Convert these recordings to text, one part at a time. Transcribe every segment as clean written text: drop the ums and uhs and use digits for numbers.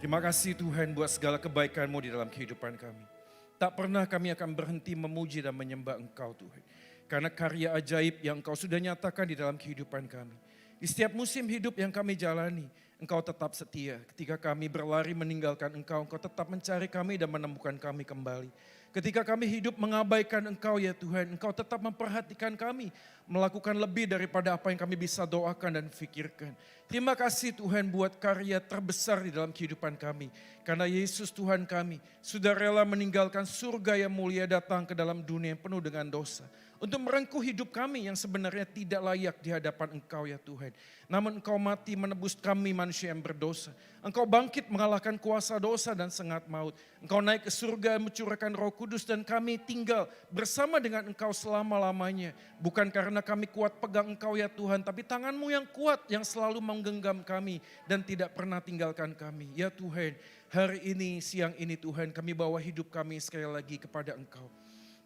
Terima kasih Tuhan buat segala kebaikan-Mu di dalam kehidupan kami. Tak pernah kami akan berhenti memuji dan menyembah Engkau Tuhan. Karena karya ajaib yang Engkau sudah nyatakan di dalam kehidupan kami. Di setiap musim hidup yang kami jalani, Engkau tetap setia. Ketika kami berlari meninggalkan Engkau, Engkau tetap mencari kami dan menemukan kami kembali. Ketika kami hidup mengabaikan Engkau ya Tuhan, Engkau tetap memperhatikan kami, melakukan lebih daripada apa yang kami bisa doakan dan pikirkan. Terima kasih Tuhan buat karya terbesar di dalam kehidupan kami. Karena Yesus Tuhan kami sudah rela meninggalkan surga yang mulia datang ke dalam dunia yang penuh dengan dosa. Untuk merengkuh hidup kami yang sebenarnya tidak layak di hadapan Engkau ya Tuhan. Namun Engkau mati menebus kami manusia yang berdosa. Engkau bangkit mengalahkan kuasa dosa dan sengat maut. Engkau naik ke surga mencurahkan Roh Kudus dan kami tinggal bersama dengan Engkau selama-lamanya. Bukan karena kami kuat pegang Engkau ya Tuhan, tapi tangan-Mu yang kuat yang selalu menggenggam kami dan tidak pernah tinggalkan kami. Ya Tuhan, hari ini, siang ini Tuhan, kami bawa hidup kami sekali lagi kepada Engkau.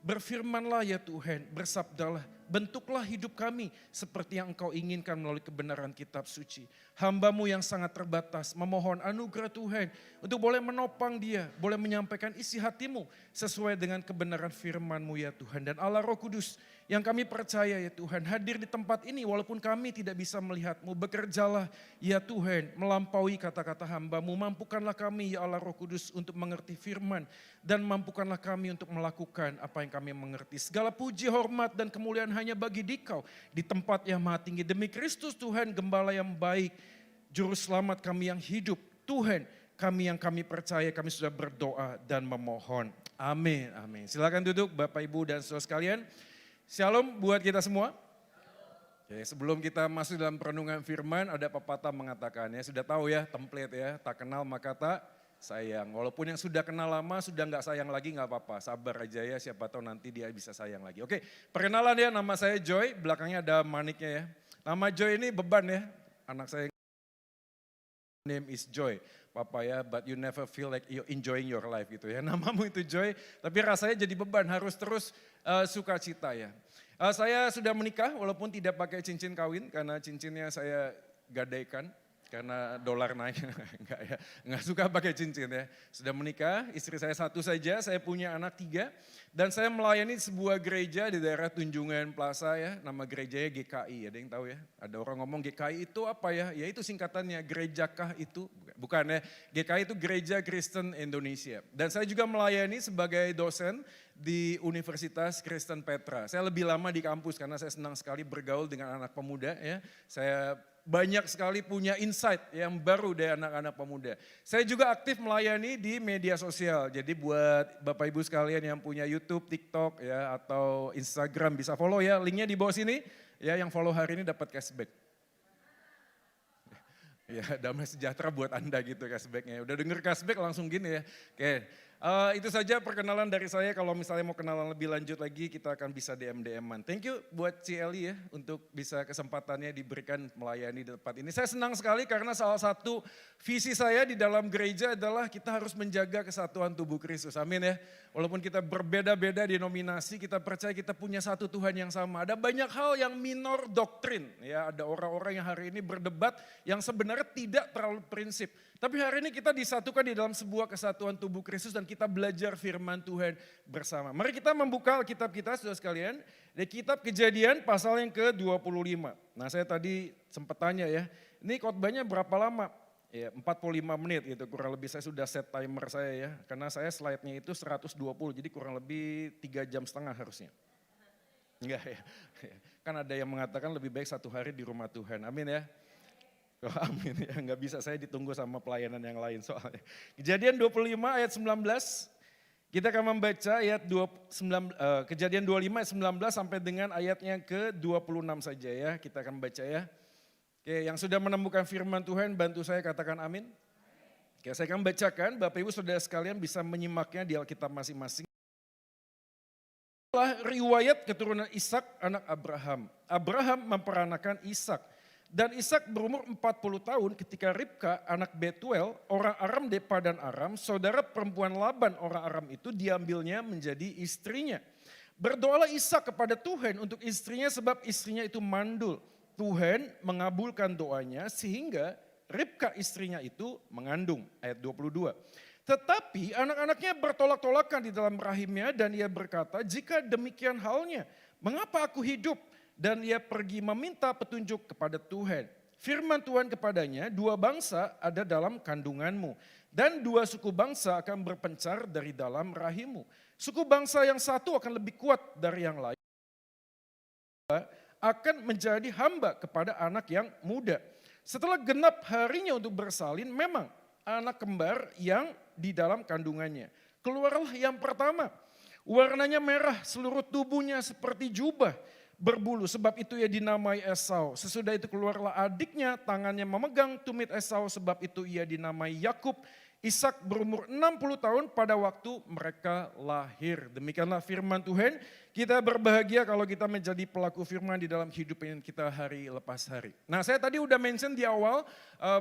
Berfirmanlah ya Tuhan, bersabdalah, bentuklah hidup kami seperti yang Engkau inginkan melalui kebenaran kitab suci. Hamba-Mu yang sangat terbatas memohon anugerah Tuhan untuk boleh menopang dia, boleh menyampaikan isi hati-Mu sesuai dengan kebenaran firman-Mu ya Tuhan. Dan Allah Roh Kudus yang kami percaya ya Tuhan hadir di tempat ini walaupun kami tidak bisa melihat-Mu. Bekerjalah ya Tuhan melampaui kata-kata hamba-Mu. Mampukanlah kami ya Allah Roh Kudus untuk mengerti firman dan mampukanlah kami untuk melakukan apa yang kami mengerti. Segala puji, hormat dan kemuliaan hanya bagi Dikau di tempat yang maha tinggi. Demi Kristus Tuhan, Gembala yang baik, Juru Selamat kami yang hidup. Tuhan, kami yang kami percaya, kami sudah berdoa dan memohon. Amin, amin. Silakan duduk Bapak Ibu dan saudara sekalian. Shalom buat kita semua. Oke, sebelum kita masuk dalam perenungan firman, ada pepatah mengatakan ya, sudah tahu ya template ya, tak kenal maka tak sayang. Walaupun yang sudah kenal lama, sudah nggak sayang lagi nggak apa-apa. Sabar aja ya, siapa tahu nanti dia bisa sayang lagi. Oke, perkenalan ya, nama saya Joy, belakangnya ada maniknya ya. Nama Joy ini beban ya, anak saya name is Joy. Papa ya, but you never feel like you enjoying your life gitu ya. Namamu itu Joy, tapi rasanya jadi beban, harus terus sukacita ya. Saya sudah menikah walaupun tidak pakai cincin kawin karena cincinnya saya gadaikan. Karena dolar naik, enggak ya, enggak suka pakai cincin ya. Sudah menikah, istri saya satu saja, saya punya anak 3. Dan saya melayani sebuah gereja di daerah Tunjungan Plaza ya, nama gerejanya GKI, ada yang tahu ya. Ada orang ngomong GKI itu apa ya, ya itu singkatannya, gerejakah itu? Bukan ya, GKI itu Gereja Kristen Indonesia. Dan saya juga melayani sebagai dosen di Universitas Kristen Petra. Saya lebih lama di kampus karena saya senang sekali bergaul dengan anak pemuda ya. Saya banyak sekali punya insight yang baru dari anak-anak pemuda. Saya juga aktif melayani di media sosial. Jadi buat Bapak Ibu sekalian yang punya YouTube, TikTok ya atau Instagram bisa follow ya. Linknya di bawah sini. Ya yang follow hari ini dapat cashback. Ya damai sejahtera buat Anda gitu cashbacknya. Udah denger cashback langsung gini ya. Oke. Itu saja perkenalan dari saya. Kalau misalnya mau kenalan lebih lanjut lagi kita akan bisa DM-DM-an. Thank you buat Cieli ya untuk bisa kesempatannya diberikan melayani di tempat ini. Saya senang sekali karena salah satu visi saya di dalam gereja adalah kita harus menjaga kesatuan tubuh Kristus. Amin ya. Walaupun kita berbeda-beda denominasi, kita percaya kita punya satu Tuhan yang sama. Ada banyak hal yang minor doktrin. Ya, ada orang-orang yang hari ini berdebat yang sebenarnya tidak terlalu prinsip. Tapi hari ini kita disatukan di dalam sebuah kesatuan tubuh Kristus dan kita belajar firman Tuhan bersama. Mari kita membuka Alkitab kita saudara sekalian. Di kitab Kejadian pasal yang ke-25. Nah saya tadi sempat tanya ya, ini khotbahnya berapa lama? Ya 45 menit gitu, kurang lebih saya sudah set timer saya ya. Karena saya slide-nya itu 120, jadi kurang lebih 3,5 jam harusnya. Enggak ya, kan ada yang mengatakan lebih baik 1 hari di rumah Tuhan, amin ya. Oh, amin ya, nggak bisa saya ditunggu sama pelayanan yang lain soalnya. Kejadian 25 ayat 19, kita akan membaca ayat Kejadian 25 ayat 19 sampai dengan ayatnya ke-26 saja ya, kita akan baca ya. Oke, yang sudah menemukan firman Tuhan bantu saya katakan amin. Oke, saya akan bacakan, Bapak Ibu Saudara sekalian bisa menyimaknya di Alkitab masing-masing. Riwayat keturunan Ishak anak Abraham. Abraham memperanakan Ishak. Dan Ishak berumur 40 tahun ketika Ribka anak Betuel orang Aram di Padan Aram, saudara perempuan Laban orang Aram itu diambilnya menjadi istrinya. Berdoalah Ishak kepada Tuhan untuk istrinya sebab istrinya itu mandul. Tuhan mengabulkan doanya sehingga Ribka istrinya itu mengandung, ayat 22. Tetapi anak-anaknya bertolak-tolakan di dalam rahimnya dan ia berkata, jika demikian halnya, mengapa aku hidup? Dan ia pergi meminta petunjuk kepada Tuhan. Firman Tuhan kepadanya, 2 bangsa ada dalam kandunganmu dan 2 suku bangsa akan berpencar dari dalam rahimmu. Suku bangsa yang satu akan lebih kuat dari yang lain, akan menjadi hamba kepada anak yang muda. Setelah genap harinya untuk bersalin, memang anak kembar yang di dalam kandungannya. Keluarlah yang pertama, warnanya merah, seluruh tubuhnya seperti jubah berbulu, sebab itu ia dinamai Esau. Sesudah itu keluarlah adiknya, tangannya memegang tumit Esau, sebab itu ia dinamai Yakub. Ishak berumur 60 tahun pada waktu mereka lahir. Demikianlah firman Tuhan. Kita berbahagia kalau kita menjadi pelaku firman di dalam kehidupan kita hari lepas hari. Nah, saya tadi udah mention di awal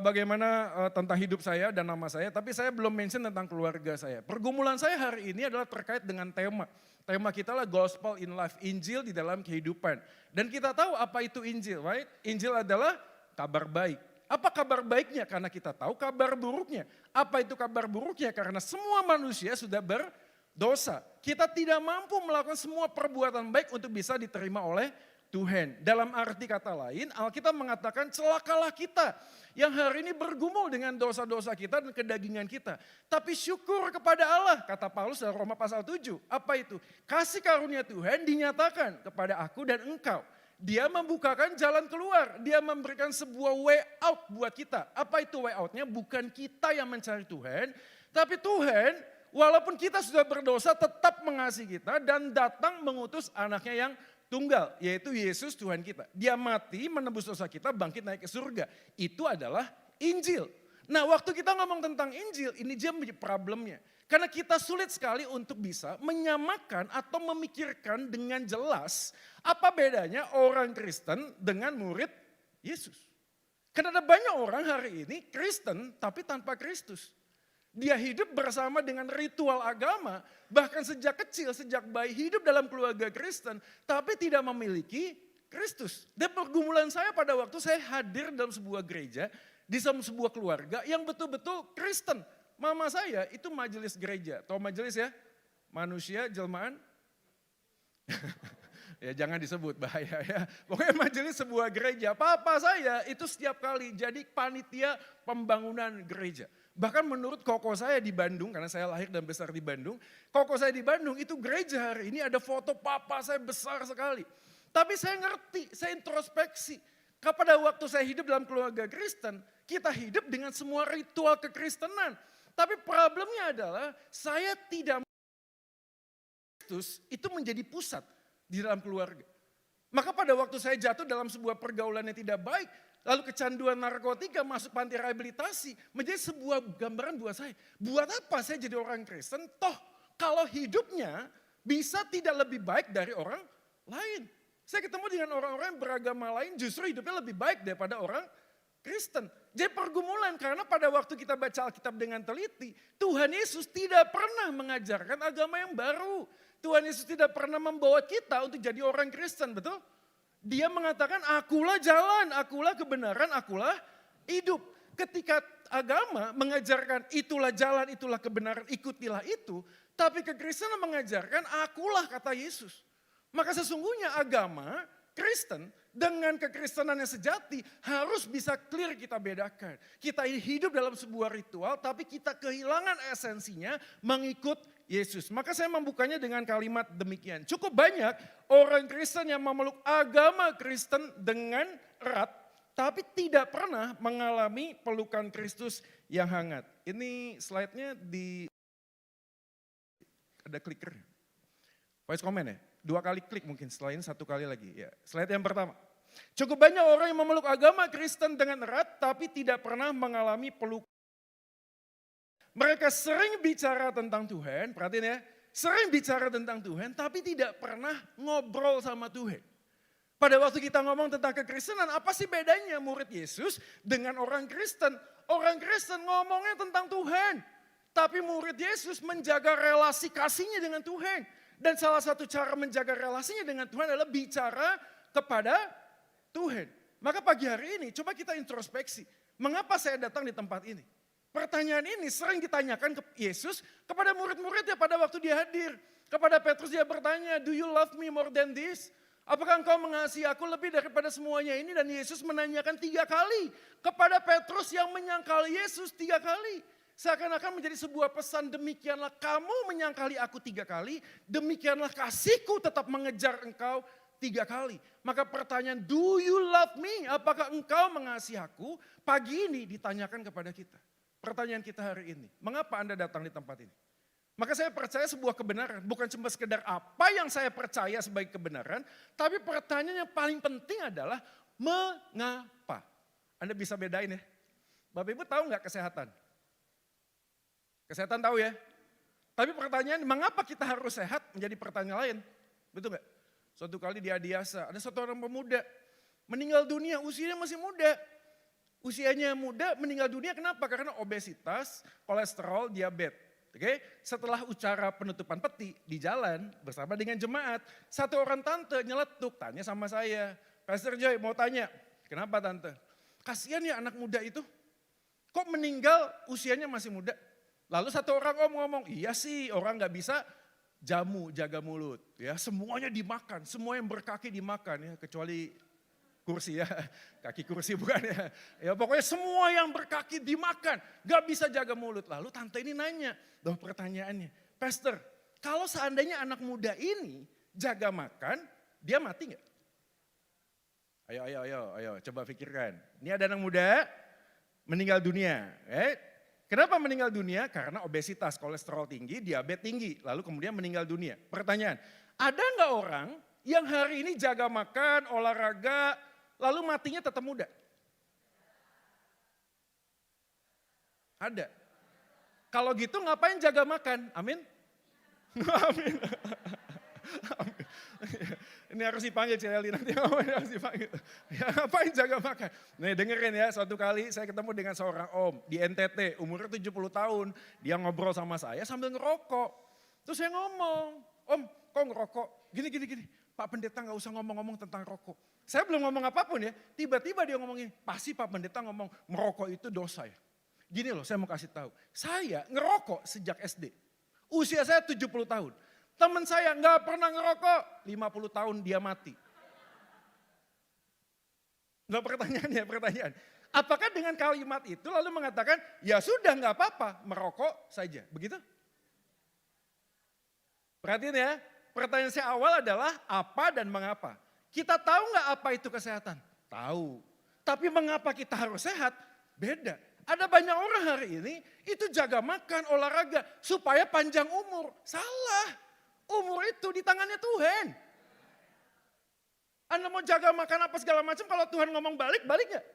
bagaimana tentang hidup saya dan nama saya, tapi saya belum mention tentang keluarga saya. Pergumulan saya hari ini adalah terkait dengan tema. Tema kita lah Gospel in Life, Injil di dalam kehidupan. Dan kita tahu apa itu Injil, right? Injil adalah kabar baik. Apa kabar baiknya? Karena kita tahu kabar buruknya. Apa itu kabar buruknya? Karena semua manusia sudah berdosa. Kita tidak mampu melakukan semua perbuatan baik untuk bisa diterima oleh Tuhan. Dalam arti kata lain, Alkitab mengatakan celakalah kita yang hari ini bergumul dengan dosa-dosa kita dan kedagingan kita. Tapi syukur kepada Allah, kata Paulus dalam Roma pasal 7. Apa itu? Kasih karunia Tuhan dinyatakan kepada aku dan engkau. Dia membukakan jalan keluar, dia memberikan sebuah way out buat kita. Apa itu way outnya? Bukan kita yang mencari Tuhan, tapi Tuhan walaupun kita sudah berdosa tetap mengasihi kita dan datang mengutus anaknya yang tunggal, yaitu Yesus Tuhan kita. Dia mati menebus dosa kita, bangkit naik ke surga. Itu adalah Injil. Nah, waktu kita ngomong tentang Injil, ini dia menjadi problemnya. Karena kita sulit sekali untuk bisa menyamakan atau memikirkan dengan jelas apa bedanya orang Kristen dengan murid Yesus. Karena ada banyak orang hari ini Kristen tapi tanpa Kristus. Dia hidup bersama dengan ritual agama, bahkan sejak kecil, sejak bayi hidup dalam keluarga Kristen, tapi tidak memiliki Kristus. Dan pergumulan saya pada waktu saya hadir dalam sebuah gereja, di sebuah keluarga yang betul-betul Kristen. Mama saya itu majelis gereja, tahu majelis ya? Manusia, jelmaan. Ya jangan disebut, bahaya ya. Pokoknya majelis sebuah gereja. Papa saya itu setiap kali jadi panitia pembangunan gereja. Bahkan menurut koko saya di Bandung, karena saya lahir dan besar di Bandung. Koko saya di Bandung itu gereja hari ini ada foto papa saya besar sekali. Tapi saya ngerti, saya introspeksi. Pada waktu saya hidup dalam keluarga Kristen, kita hidup dengan semua ritual kekristenan. Tapi problemnya adalah saya tidak Kristus itu menjadi pusat di dalam keluarga. Maka pada waktu saya jatuh dalam sebuah pergaulan yang tidak baik, lalu kecanduan narkotika masuk panti rehabilitasi, menjadi sebuah gambaran buat saya. Buat apa saya jadi orang Kristen? Toh kalau hidupnya bisa tidak lebih baik dari orang lain. Saya ketemu dengan orang-orang yang beragama lain justru hidupnya lebih baik daripada orang Kristen. Jadi pergumulan karena pada waktu kita baca Alkitab dengan teliti, Tuhan Yesus tidak pernah mengajarkan agama yang baru. Tuhan Yesus tidak pernah membawa kita untuk jadi orang Kristen, betul? Dia mengatakan akulah jalan, akulah kebenaran, akulah hidup. Ketika agama mengajarkan itulah jalan, itulah kebenaran, ikutilah itu. Tapi kekristenan mengajarkan akulah kata Yesus. Maka sesungguhnya agama Kristen dengan kekristenan yang sejati harus bisa clear kita bedakan. Kita hidup dalam sebuah ritual tapi kita kehilangan esensinya mengikut Yesus. Maka saya membukanya dengan kalimat demikian. Cukup banyak orang Kristen yang memeluk agama Kristen dengan erat tapi tidak pernah mengalami pelukan Kristus yang hangat. Ini slide-nya ada clicker. Voice comment ya? 2 kali klik mungkin, setelah ini 1 kali lagi. Ya, slide yang pertama. Cukup banyak orang yang memeluk agama Kristen dengan erat tapi tidak pernah mengalami pelukan. Mereka sering bicara tentang Tuhan, perhatiin ya. Sering bicara tentang Tuhan tapi tidak pernah ngobrol sama Tuhan. Pada waktu kita ngomong tentang kekristenan, apa sih bedanya murid Yesus dengan orang Kristen? Orang Kristen ngomongnya tentang Tuhan. Tapi murid Yesus menjaga relasi kasihnya dengan Tuhan. Dan salah satu cara menjaga relasinya dengan Tuhan adalah bicara kepada Tuhan. Maka pagi hari ini coba kita introspeksi. Mengapa saya datang di tempat ini? Pertanyaan ini sering ditanyakan ke Yesus kepada murid-muridnya pada waktu dia hadir. Kepada Petrus dia bertanya, do you love me more than this? Apakah engkau mengasihi aku lebih daripada semuanya ini? Dan Yesus menanyakan 3 kali kepada Petrus yang menyangkal Yesus 3 kali. Seakan-akan menjadi sebuah pesan, demikianlah kamu menyangkali aku 3 kali, demikianlah kasihku tetap mengejar engkau 3 kali. Maka pertanyaan, do you love me? Apakah engkau mengasihi aku? Pagi ini ditanyakan kepada kita. Pertanyaan kita hari ini, mengapa Anda datang di tempat ini? Maka saya percaya sebuah kebenaran, bukan cuma sekedar apa yang saya percaya sebagai kebenaran, tapi pertanyaan yang paling penting adalah mengapa? Anda bisa bedain ya. Bapak Ibu tahu nggak kesehatan? Kesehatan tahu ya. Tapi pertanyaan mengapa kita harus sehat menjadi pertanyaan lain. Betul nggak? Suatu kali di Adiasa ada satu orang pemuda meninggal dunia, usianya masih muda. Usianya muda meninggal dunia kenapa? Karena obesitas, kolesterol, diabetes. Oke, setelah ucara penutupan peti di jalan bersama dengan jemaat, satu orang tante nyeletuk tanya sama saya, Pastor Joy mau tanya, kenapa tante? Kasihan ya anak muda itu, kok meninggal usianya masih muda? Lalu satu orang om ngomong, iya sih orang gak bisa jamu jaga mulut, ya semuanya dimakan, semua yang berkaki dimakan ya kecuali kursi ya, kaki kursi bukan ya. Ya pokoknya semua yang berkaki dimakan, gak bisa jaga mulut. Lalu tante ini nanya, loh pertanyaannya, Pastor, kalau seandainya anak muda ini jaga makan, dia mati gak? Ayo, coba pikirkan. Ini ada anak muda meninggal dunia. Kenapa meninggal dunia? Karena obesitas, kolesterol tinggi, diabetes tinggi, lalu kemudian meninggal dunia. Pertanyaan, ada gak orang yang hari ini jaga makan, olahraga, lalu matinya tetap muda? Ada. Kalau gitu ngapain jaga makan? Amin? Amin. Ini harus dipanggil Cileli nanti harus dipanggil. Ya, ngapain jaga makan? Nih dengerin ya, suatu kali saya ketemu dengan seorang om di NTT, umurnya 70 tahun. Dia ngobrol sama saya sambil ngerokok. Terus saya ngomong, om kok ngerokok? Gini. Pak Pendeta gak usah ngomong-ngomong tentang rokok. Saya belum ngomong apapun ya, tiba-tiba dia ngomongin, pasti Pak Pendeta ngomong merokok itu dosa ya. Gini loh saya mau kasih tahu, saya ngerokok sejak SD. Usia saya 70 tahun. Teman saya gak pernah ngerokok, 50 tahun dia mati. Enggak pertanyaan. Apakah dengan kalimat itu lalu mengatakan, ya sudah gak apa-apa merokok saja, begitu? Perhatiin ya. Pertanyaan saya awal adalah apa dan mengapa. Kita tahu nggak apa itu kesehatan? Tahu. Tapi mengapa kita harus sehat? Beda. Ada banyak orang hari ini itu jaga makan, olahraga supaya panjang umur. Salah. Umur itu di tangannya Tuhan. Anda mau jaga makan apa segala macam kalau Tuhan ngomong balik nggak?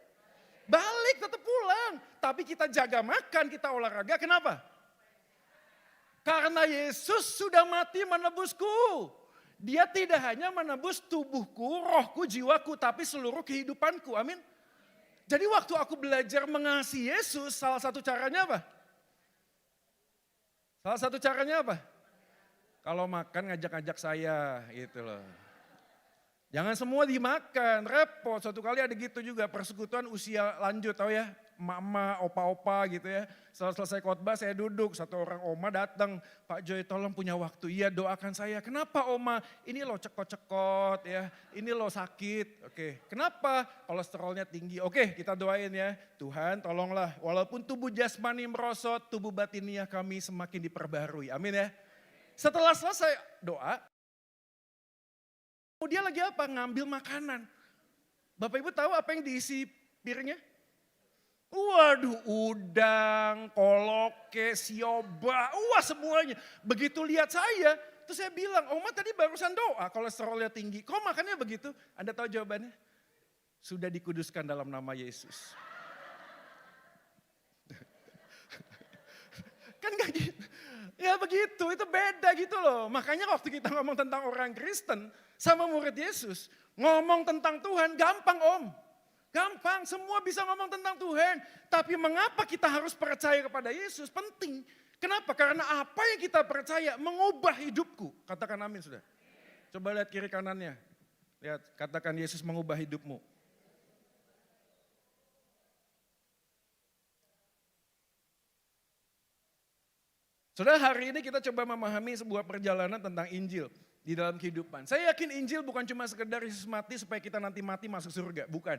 Balik tetap pulang. Tapi kita jaga makan, kita olahraga kenapa? Karena Yesus sudah mati menebusku. Dia tidak hanya menebus tubuhku, rohku, jiwaku, tapi seluruh kehidupanku. Amin. Jadi waktu aku belajar mengasihi Yesus, salah satu caranya apa? Kalau makan ngajak-ngajak saya gitu loh. Jangan semua dimakan, repot. Suatu kali ada gitu juga persekutuan usia lanjut, tahu ya? Emak-emak, opa-opa gitu ya. Setelah selesai khotbah saya duduk, satu orang oma datang, Pak Joy tolong punya waktu, iya doakan saya. Kenapa oma? Ini lo cekot-cekot ya, ini lo sakit. Oke, kenapa? Kolesterolnya tinggi. Oke, kita doain ya. Tuhan tolonglah, walaupun tubuh jasmani merosot, tubuh batiniah kami semakin diperbaharui. Amin ya. Setelah selesai doa, dia lagi apa? Ngambil makanan. Bapak Ibu tahu apa yang diisi piringnya? Waduh, udang, koloke, sioba, wah semuanya. Begitu lihat saya, terus saya bilang, Oma tadi barusan doa kolesterolnya tinggi. Kok makannya begitu? Anda tahu jawabannya? Sudah dikuduskan dalam nama Yesus. Kan gak gitu. Ya begitu, itu beda gitu loh. Makanya waktu kita ngomong tentang orang Kristen sama murid Yesus, ngomong tentang Tuhan gampang om. Gampang, semua bisa ngomong tentang Tuhan. Tapi mengapa kita harus percaya kepada Yesus? Penting. Kenapa? Karena apa yang kita percaya mengubah hidupku. Katakan amin sudah. Coba lihat kiri kanannya. Lihat, katakan Yesus mengubah hidupmu. Saudara, hari ini kita coba memahami sebuah perjalanan tentang Injil di dalam kehidupan. Saya yakin Injil bukan cuma sekedar Yesus mati supaya kita nanti mati masuk surga, bukan.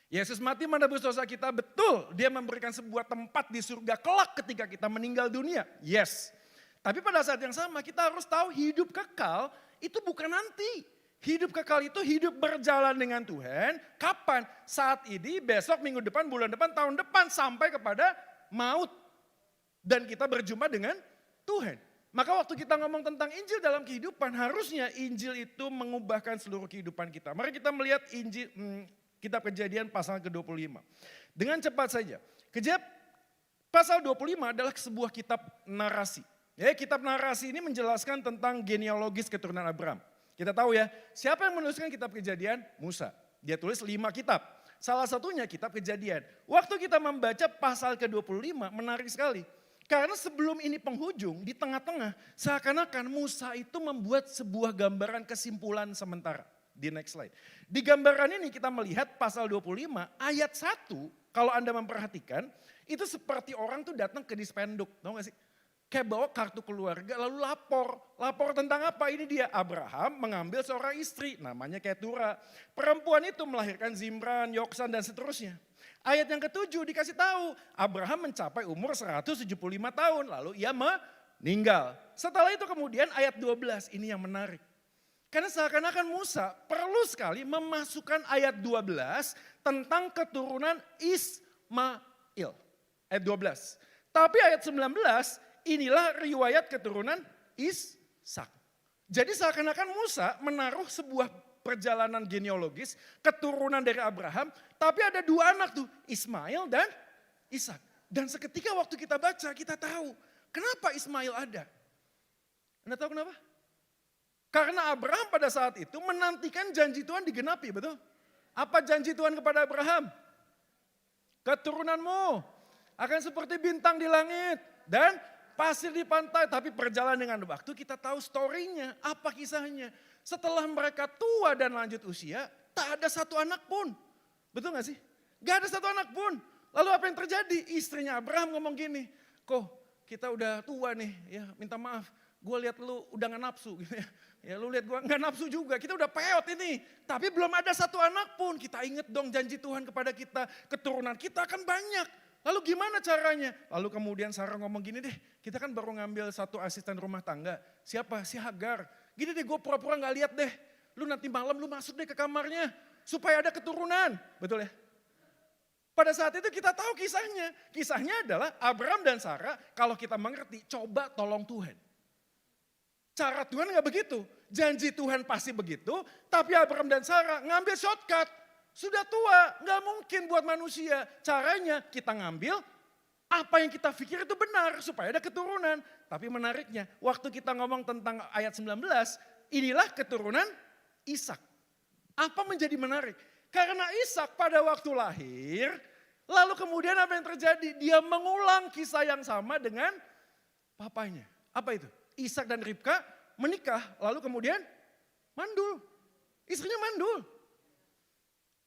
Yesus mati menebus dosa kita, betul. Dia memberikan sebuah tempat di surga kelak ketika kita meninggal dunia. Yes. Tapi pada saat yang sama kita harus tahu hidup kekal itu bukan nanti. Hidup kekal itu hidup berjalan dengan Tuhan. Kapan? Saat ini, besok, minggu depan, bulan depan, tahun depan. Sampai kepada maut. Dan kita berjumpa dengan Tuhan. Maka waktu kita ngomong tentang Injil dalam kehidupan, harusnya Injil itu mengubahkan seluruh kehidupan kita. Mari kita melihat Injil, kitab Kejadian pasal ke-25. Dengan cepat saja. Pasal 25 adalah sebuah kitab narasi. Ya, kitab narasi ini menjelaskan tentang genealogis keturunan Abraham. Kita tahu ya, siapa yang menuliskan kitab Kejadian? Musa. Dia tulis 5 kitab. Salah satunya kitab Kejadian. Waktu kita membaca pasal ke-25, menarik sekali. Karena sebelum ini penghujung, di tengah-tengah, seakan-akan Musa itu membuat sebuah gambaran kesimpulan sementara. Di next slide. Di gambaran ini kita melihat pasal 25 ayat 1, kalau Anda memperhatikan, itu seperti orang tuh datang ke dispenduk, tahu gak sih? Kayak bawa kartu keluarga lalu lapor. Lapor tentang apa? Ini dia, Abraham mengambil seorang istri, namanya Ketura. Perempuan itu melahirkan Zimran, Yoksan dan seterusnya. Ayat yang ke-7 dikasih tahu, Abraham mencapai umur 175 tahun, lalu ia meninggal. Setelah itu kemudian ayat 12, ini yang menarik. Karena seakan-akan Musa perlu sekali memasukkan ayat 12 tentang keturunan Ismail. Ayat 12. Tapi ayat 19, inilah riwayat keturunan Ishak. Jadi seakan-akan Musa menaruh sebuah perjalanan genealogis, keturunan dari Abraham, tapi ada 2 anak tuh, Ismail dan Ishak. Dan seketika waktu kita baca, kita tahu kenapa Ismail ada. Anda tahu kenapa? Karena Abraham pada saat itu menantikan janji Tuhan digenapi, betul? Apa janji Tuhan kepada Abraham? Keturunanmu akan seperti bintang di langit dan pasir di pantai. Tapi berjalan dengan waktu kita tahu story-nya, apa kisahnya. Setelah mereka tua dan lanjut usia, tak ada satu anak pun. Betul gak sih? Gak ada satu anak pun. Lalu apa yang terjadi? Istrinya Abraham ngomong gini, kok kita udah tua nih, ya minta maaf. Gue lihat lu udah gak nafsu gitu ya. Ya lu lihat gue gak nafsu juga, kita udah peot ini. Tapi belum ada satu anak pun. Kita inget dong janji Tuhan kepada kita, keturunan kita akan banyak. Lalu gimana caranya? Lalu kemudian Sarah ngomong gini deh, kita kan baru ngambil satu asisten rumah tangga. Siapa? Si Hagar. Gini deh gue pura-pura gak lihat deh. Lu nanti malam lu masuk deh ke kamarnya. Supaya ada keturunan. Betul ya? Pada saat itu kita tahu kisahnya. Kisahnya adalah Abraham dan Sarah, kalau kita mengerti, coba tolong Tuhan. Cara Tuhan gak begitu. Janji Tuhan pasti begitu, tapi Abraham dan Sarah ngambil shortcut. Sudah tua, gak mungkin buat manusia. Caranya kita ngambil apa yang kita pikir itu benar supaya ada keturunan. Tapi menariknya, waktu kita ngomong tentang ayat 19, inilah keturunan Ishak. Apa menjadi menarik? Karena Ishak pada waktu lahir, lalu kemudian apa yang terjadi? Dia mengulang kisah yang sama dengan papanya. Apa itu? Ishak dan Ribka menikah, lalu kemudian mandul. Istrinya mandul.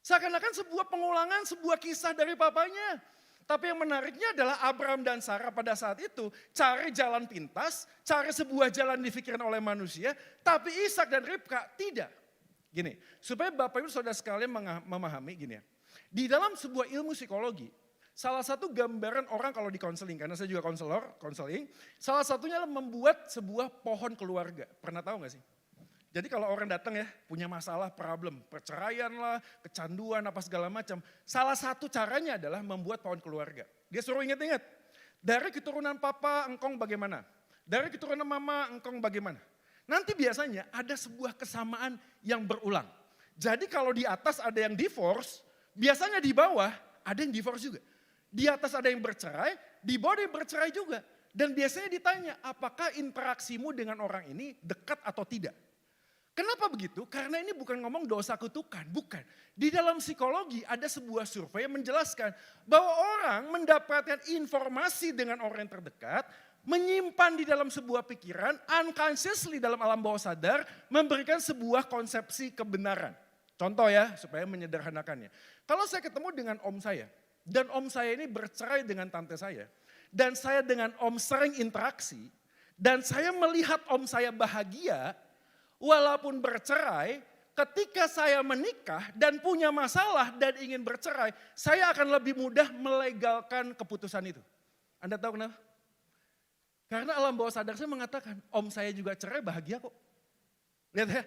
Seakan-akan sebuah pengulangan, sebuah kisah dari papanya. Tapi yang menariknya adalah Abraham dan Sarah pada saat itu cari jalan pintas, cari sebuah jalan difikirkan oleh manusia. Tapi Ishak dan Ribka tidak. Gini, supaya Bapak Ibu Saudara sekalian memahami gini ya. Di dalam sebuah ilmu psikologi, salah satu gambaran orang kalau di konseling, karena saya juga konseling, salah satunya adalah membuat sebuah pohon keluarga. Pernah tahu gak sih? Jadi kalau orang datang ya, punya masalah, problem, perceraian lah, kecanduan, apa segala macam. Salah satu caranya adalah membuat pohon keluarga. Dia suruh ingat-ingat, dari keturunan papa engkong bagaimana? Dari keturunan mama engkong bagaimana? Nanti biasanya ada sebuah kesamaan yang berulang. Jadi kalau di atas ada yang divorce, biasanya di bawah ada yang divorce juga. Di atas ada yang bercerai, di bawah ada yang bercerai juga. Dan biasanya ditanya, apakah interaksimu dengan orang ini dekat atau tidak? Kenapa begitu? Karena ini bukan ngomong dosa kutukan, bukan. Di dalam psikologi ada sebuah survei yang menjelaskan bahwa orang mendapatkan informasi dengan orang yang terdekat, menyimpan di dalam sebuah pikiran, unconsciously dalam alam bawah sadar, memberikan sebuah konsepsi kebenaran. Contoh ya, supaya menyederhanakannya. Kalau saya ketemu dengan om saya, dan om saya ini bercerai dengan tante saya, dan saya dengan om sering interaksi, dan saya melihat om saya bahagia, walaupun bercerai, ketika saya menikah dan punya masalah dan ingin bercerai, saya akan lebih mudah melegalkan keputusan itu. Anda tahu kenapa? Karena alam bawah sadar saya mengatakan, om saya juga cerai bahagia kok. Lihat ya,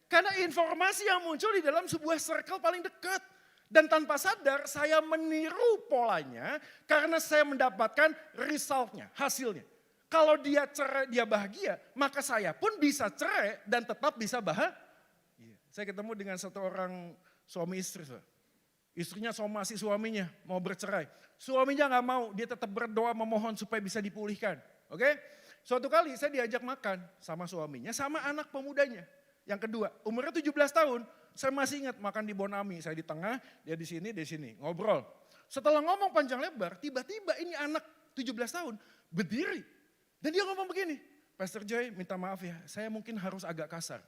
karena informasi yang muncul di dalam sebuah circle paling dekat. Dan tanpa sadar saya meniru polanya karena saya mendapatkan resultnya, hasilnya. Kalau dia cerai, dia bahagia, maka saya pun bisa cerai dan tetap bisa bahagia. Saya ketemu dengan satu orang suami istri. Istrinya somasi suaminya mau bercerai. Suaminya gak mau, dia tetap berdoa memohon supaya bisa dipulihkan. Oke? Suatu kali saya diajak makan sama suaminya, sama anak pemudanya. Yang kedua, umurnya 17 tahun. Saya masih ingat makan di Bonami, saya di tengah, dia di sini, ngobrol. Setelah ngomong panjang lebar, tiba-tiba ini anak 17 tahun berdiri. Dan dia ngomong begini, Pastor Joy minta maaf ya, saya mungkin harus agak kasar.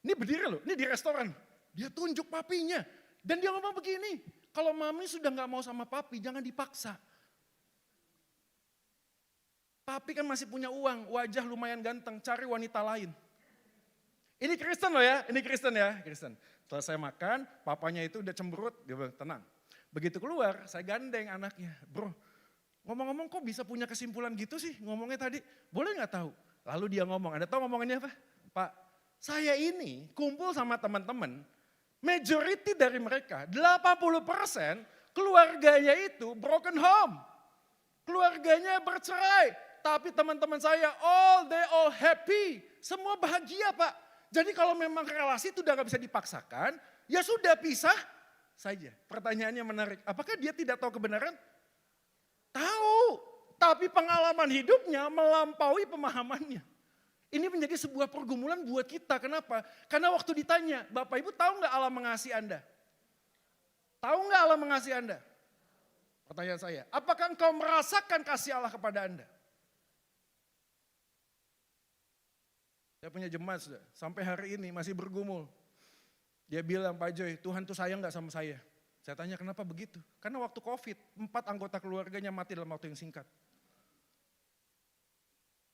Ini berdiri loh, ini di restoran. Dia tunjuk papinya. Dan dia ngomong begini, kalau mami sudah gak mau sama papi, jangan dipaksa. Papi kan masih punya uang, wajah lumayan ganteng, cari wanita lain. Ini Kristen loh ya, ini Kristen ya, Kristen. Setelah saya makan, papanya itu udah cemberut, dia bilang tenang. Begitu keluar, saya gandeng anaknya. Bro, ngomong-ngomong kok bisa punya kesimpulan gitu sih ngomongnya tadi? Boleh gak tahu? Lalu dia ngomong, Anda tahu ngomongannya apa? Pak, saya ini kumpul sama teman-teman, majority dari mereka, 80% keluarganya itu broken home. Keluarganya bercerai, tapi teman-teman saya they all happy. Semua bahagia Pak. Jadi kalau memang relasi itu udah gak bisa dipaksakan, ya sudah pisah saja. Pertanyaannya menarik, apakah dia tidak tahu kebenaran? Tahu, tapi pengalaman hidupnya melampaui pemahamannya. Ini menjadi sebuah pergumulan buat kita, kenapa? Karena waktu ditanya, Bapak Ibu tahu gak Allah mengasihi Anda? Tahu gak Allah mengasihi Anda? Pertanyaan saya, apakah engkau merasakan kasih Allah kepada Anda? Saya punya jemaat sudah, sampai hari ini masih bergumul. Dia bilang, Pak Joy, Tuhan tuh sayang gak sama saya? Saya tanya kenapa begitu? Karena waktu COVID, 4 anggota keluarganya mati dalam waktu yang singkat.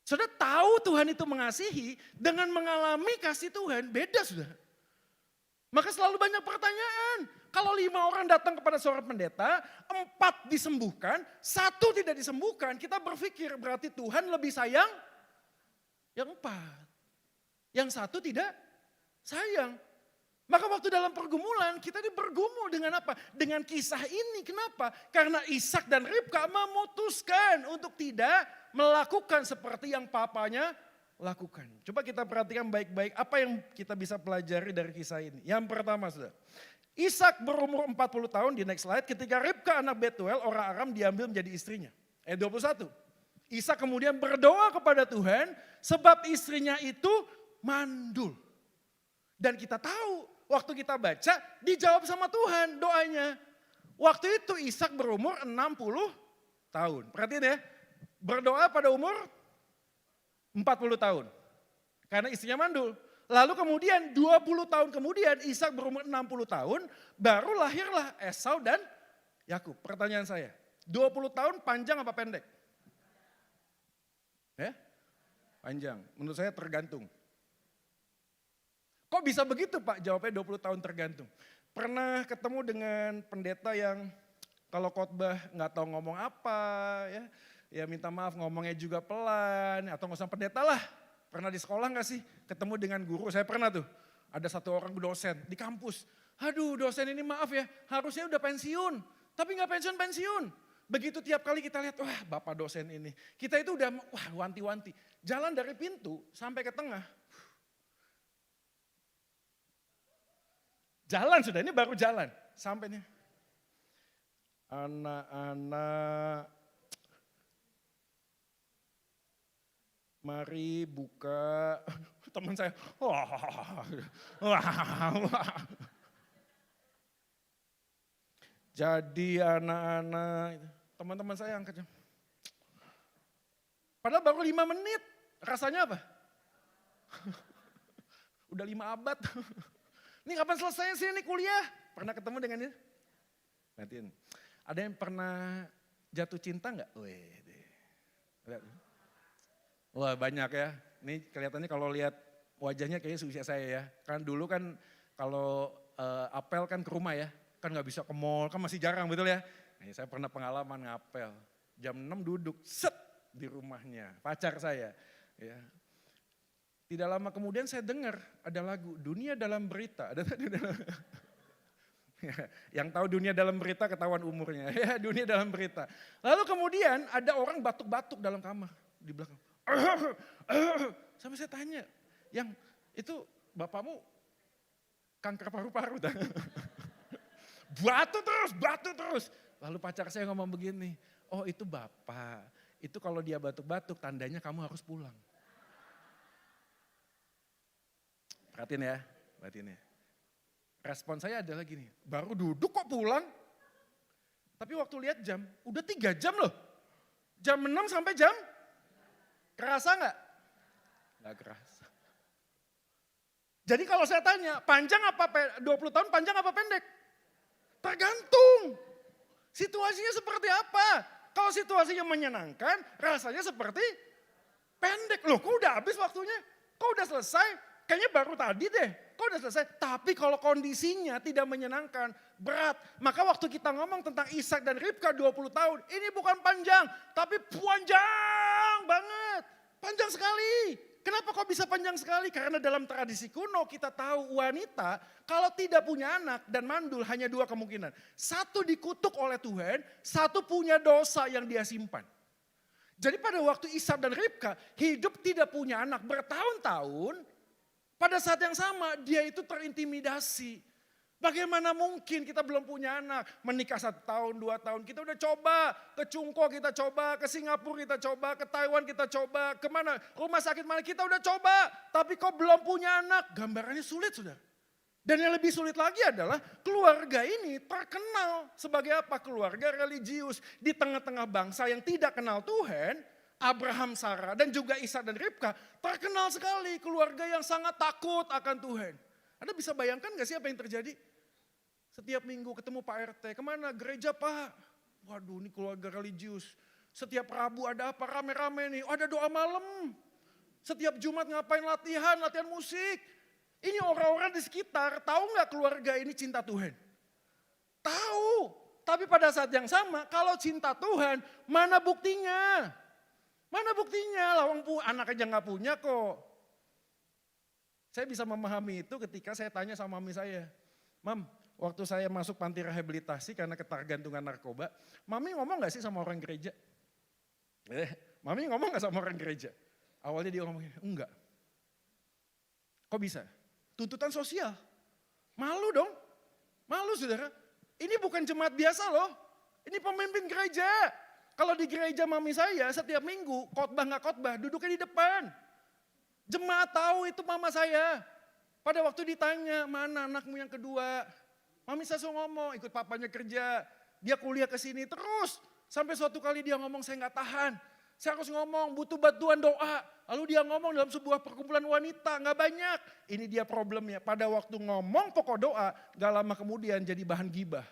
Sudah tahu Tuhan itu mengasihi, dengan mengalami kasih Tuhan, beda sudah. Maka selalu banyak pertanyaan. Kalau 5 orang datang kepada seorang pendeta, 4 disembuhkan, 1 tidak disembuhkan, kita berpikir berarti Tuhan lebih sayang yang 4. Yang 1 tidak sayang. Maka waktu dalam pergumulan kita bergumul dengan apa? Dengan kisah ini. Kenapa? Karena Ishak dan Ribka memutuskan untuk tidak melakukan seperti yang papanya lakukan. Coba kita perhatikan baik-baik apa yang kita bisa pelajari dari kisah ini. Yang pertama sudah. Ishak berumur 40 tahun di next slide ketika Ribka anak Betuel orang Aram diambil menjadi istrinya. 21. Ishak kemudian berdoa kepada Tuhan sebab istrinya itu mandul. Dan kita tahu waktu kita baca dijawab sama Tuhan doanya. Waktu itu Ishak berumur 60 tahun. Perhatiin ya, berdoa pada umur 40 tahun. Karena istrinya mandul. Lalu kemudian 20 tahun kemudian Ishak berumur 60 tahun baru lahirlah Esau dan Yakub. Pertanyaan saya, 20 tahun panjang apa pendek? Ya? Panjang. Menurut saya tergantung. Kok bisa begitu Pak? Jawabnya 20 tahun tergantung. Pernah ketemu dengan pendeta yang kalau khotbah nggak tahu ngomong apa, ya minta maaf ngomongnya juga pelan, atau nggak usah pendeta lah. Pernah di sekolah nggak sih ketemu dengan guru? Saya pernah tuh, ada satu orang dosen di kampus. Aduh dosen ini maaf ya, harusnya udah pensiun, tapi nggak pensiun-pensiun. Begitu tiap kali kita lihat, wah bapak dosen ini. Kita itu udah, wah wanti-wanti. Jalan dari pintu sampai ke tengah. Jalan sudah, ini baru jalan. Sampai nih. Anak-anak, mari buka. Teman saya, Jadi anak-anak, teman-teman saya angkatnya. Padahal baru 5 menit, rasanya apa? Udah 5 abad. Ini kapan selesai sih ini kuliah? Pernah ketemu dengan ini? Perhatiin. Ada yang pernah jatuh cinta enggak? Wede. Lihat. Wah banyak ya. Ini kelihatannya kalau lihat wajahnya kayaknya seusia saya ya. Kan dulu kan kalau apel kan ke rumah ya. Kan nggak bisa ke mall, kan masih jarang betul ya. Nah, saya pernah pengalaman ngapel. Jam 6 duduk, set di rumahnya. Pacar saya. Ya. Tidak lama kemudian saya dengar ada lagu Dunia Dalam Berita. Ada yang tahu dunia dalam berita ketahuan umurnya. Ya, dunia dalam berita. Lalu kemudian ada orang batuk-batuk dalam kamar di belakang. Sampai saya tanya, yang itu bapakmu kanker paru-paru. Batu terus. Lalu pacar saya ngomong begini, oh itu bapak. Itu kalau dia batuk-batuk tandanya kamu harus pulang. Perhatiin ya. Respon saya adalah gini, baru duduk kok pulang? Tapi waktu lihat jam, udah 3 jam loh. Jam 6 sampai jam, kerasa nggak? Nggak kerasa. Jadi kalau saya tanya, panjang apa 20 tahun panjang apa pendek? Tergantung. Situasinya seperti apa? Kalau situasinya menyenangkan, rasanya seperti pendek. Loh kok udah habis waktunya? Kok udah selesai? Kayaknya baru tadi deh, kok udah selesai. Tapi kalau kondisinya tidak menyenangkan, berat. Maka waktu kita ngomong tentang Ishak dan Ribka 20 tahun, ini bukan panjang, tapi panjang banget. Panjang sekali. Kenapa kok bisa panjang sekali? Karena dalam tradisi kuno kita tahu wanita kalau tidak punya anak dan mandul hanya 2 kemungkinan. Satu dikutuk oleh Tuhan, satu punya dosa yang dia simpan. Jadi pada waktu Ishak dan Ribka hidup tidak punya anak bertahun-tahun, pada saat yang sama dia itu terintimidasi. Bagaimana mungkin kita belum punya anak, menikah 1 tahun, 2 tahun, kita udah coba, ke Cungko kita coba, ke Singapura kita coba, ke Taiwan kita coba, kemana, rumah sakit mana kita udah coba, tapi kok belum punya anak, gambarannya sulit saudara. Dan yang lebih sulit lagi adalah keluarga ini terkenal sebagai apa? Keluarga religius di tengah-tengah bangsa yang tidak kenal Tuhan. Abraham, Sarah, dan juga Ishak dan Ribka terkenal sekali keluarga yang sangat takut akan Tuhan. Anda bisa bayangkan gak sih apa yang terjadi? Setiap minggu ketemu Pak RT, kemana? Gereja Pak. Waduh ini keluarga religius. Setiap Rabu ada apa? Rame-rame nih, ada doa malam. Setiap Jumat ngapain latihan musik. Ini orang-orang di sekitar tahu gak keluarga ini cinta Tuhan? Tahu, tapi pada saat yang sama kalau cinta Tuhan mana buktinya? Mana buktinya? Lawang anak aja gak punya kok. Saya bisa memahami itu ketika saya tanya sama mami saya. Mam, waktu saya masuk panti rehabilitasi karena ketergantungan narkoba. Mami ngomong gak sih sama orang gereja? Mami ngomong gak sama orang gereja? Awalnya dia ngomongin, enggak. Kok bisa? Tuntutan sosial. Malu dong. Malu saudara. Ini bukan jemaat biasa loh. Ini pemimpin gereja. Kalau di gereja mami saya setiap minggu khotbah nggak khotbah duduknya di depan. Jemaat tahu itu mama saya. Pada waktu ditanya mana anakmu yang kedua. Mami saya ngomong ikut papanya kerja. Dia kuliah ke sini terus. Sampai suatu kali dia ngomong saya nggak tahan. Saya harus ngomong butuh bantuan doa. Lalu dia ngomong dalam sebuah perkumpulan wanita nggak banyak. Ini dia problemnya. Pada waktu ngomong pokok doa gak lama kemudian jadi bahan gibah.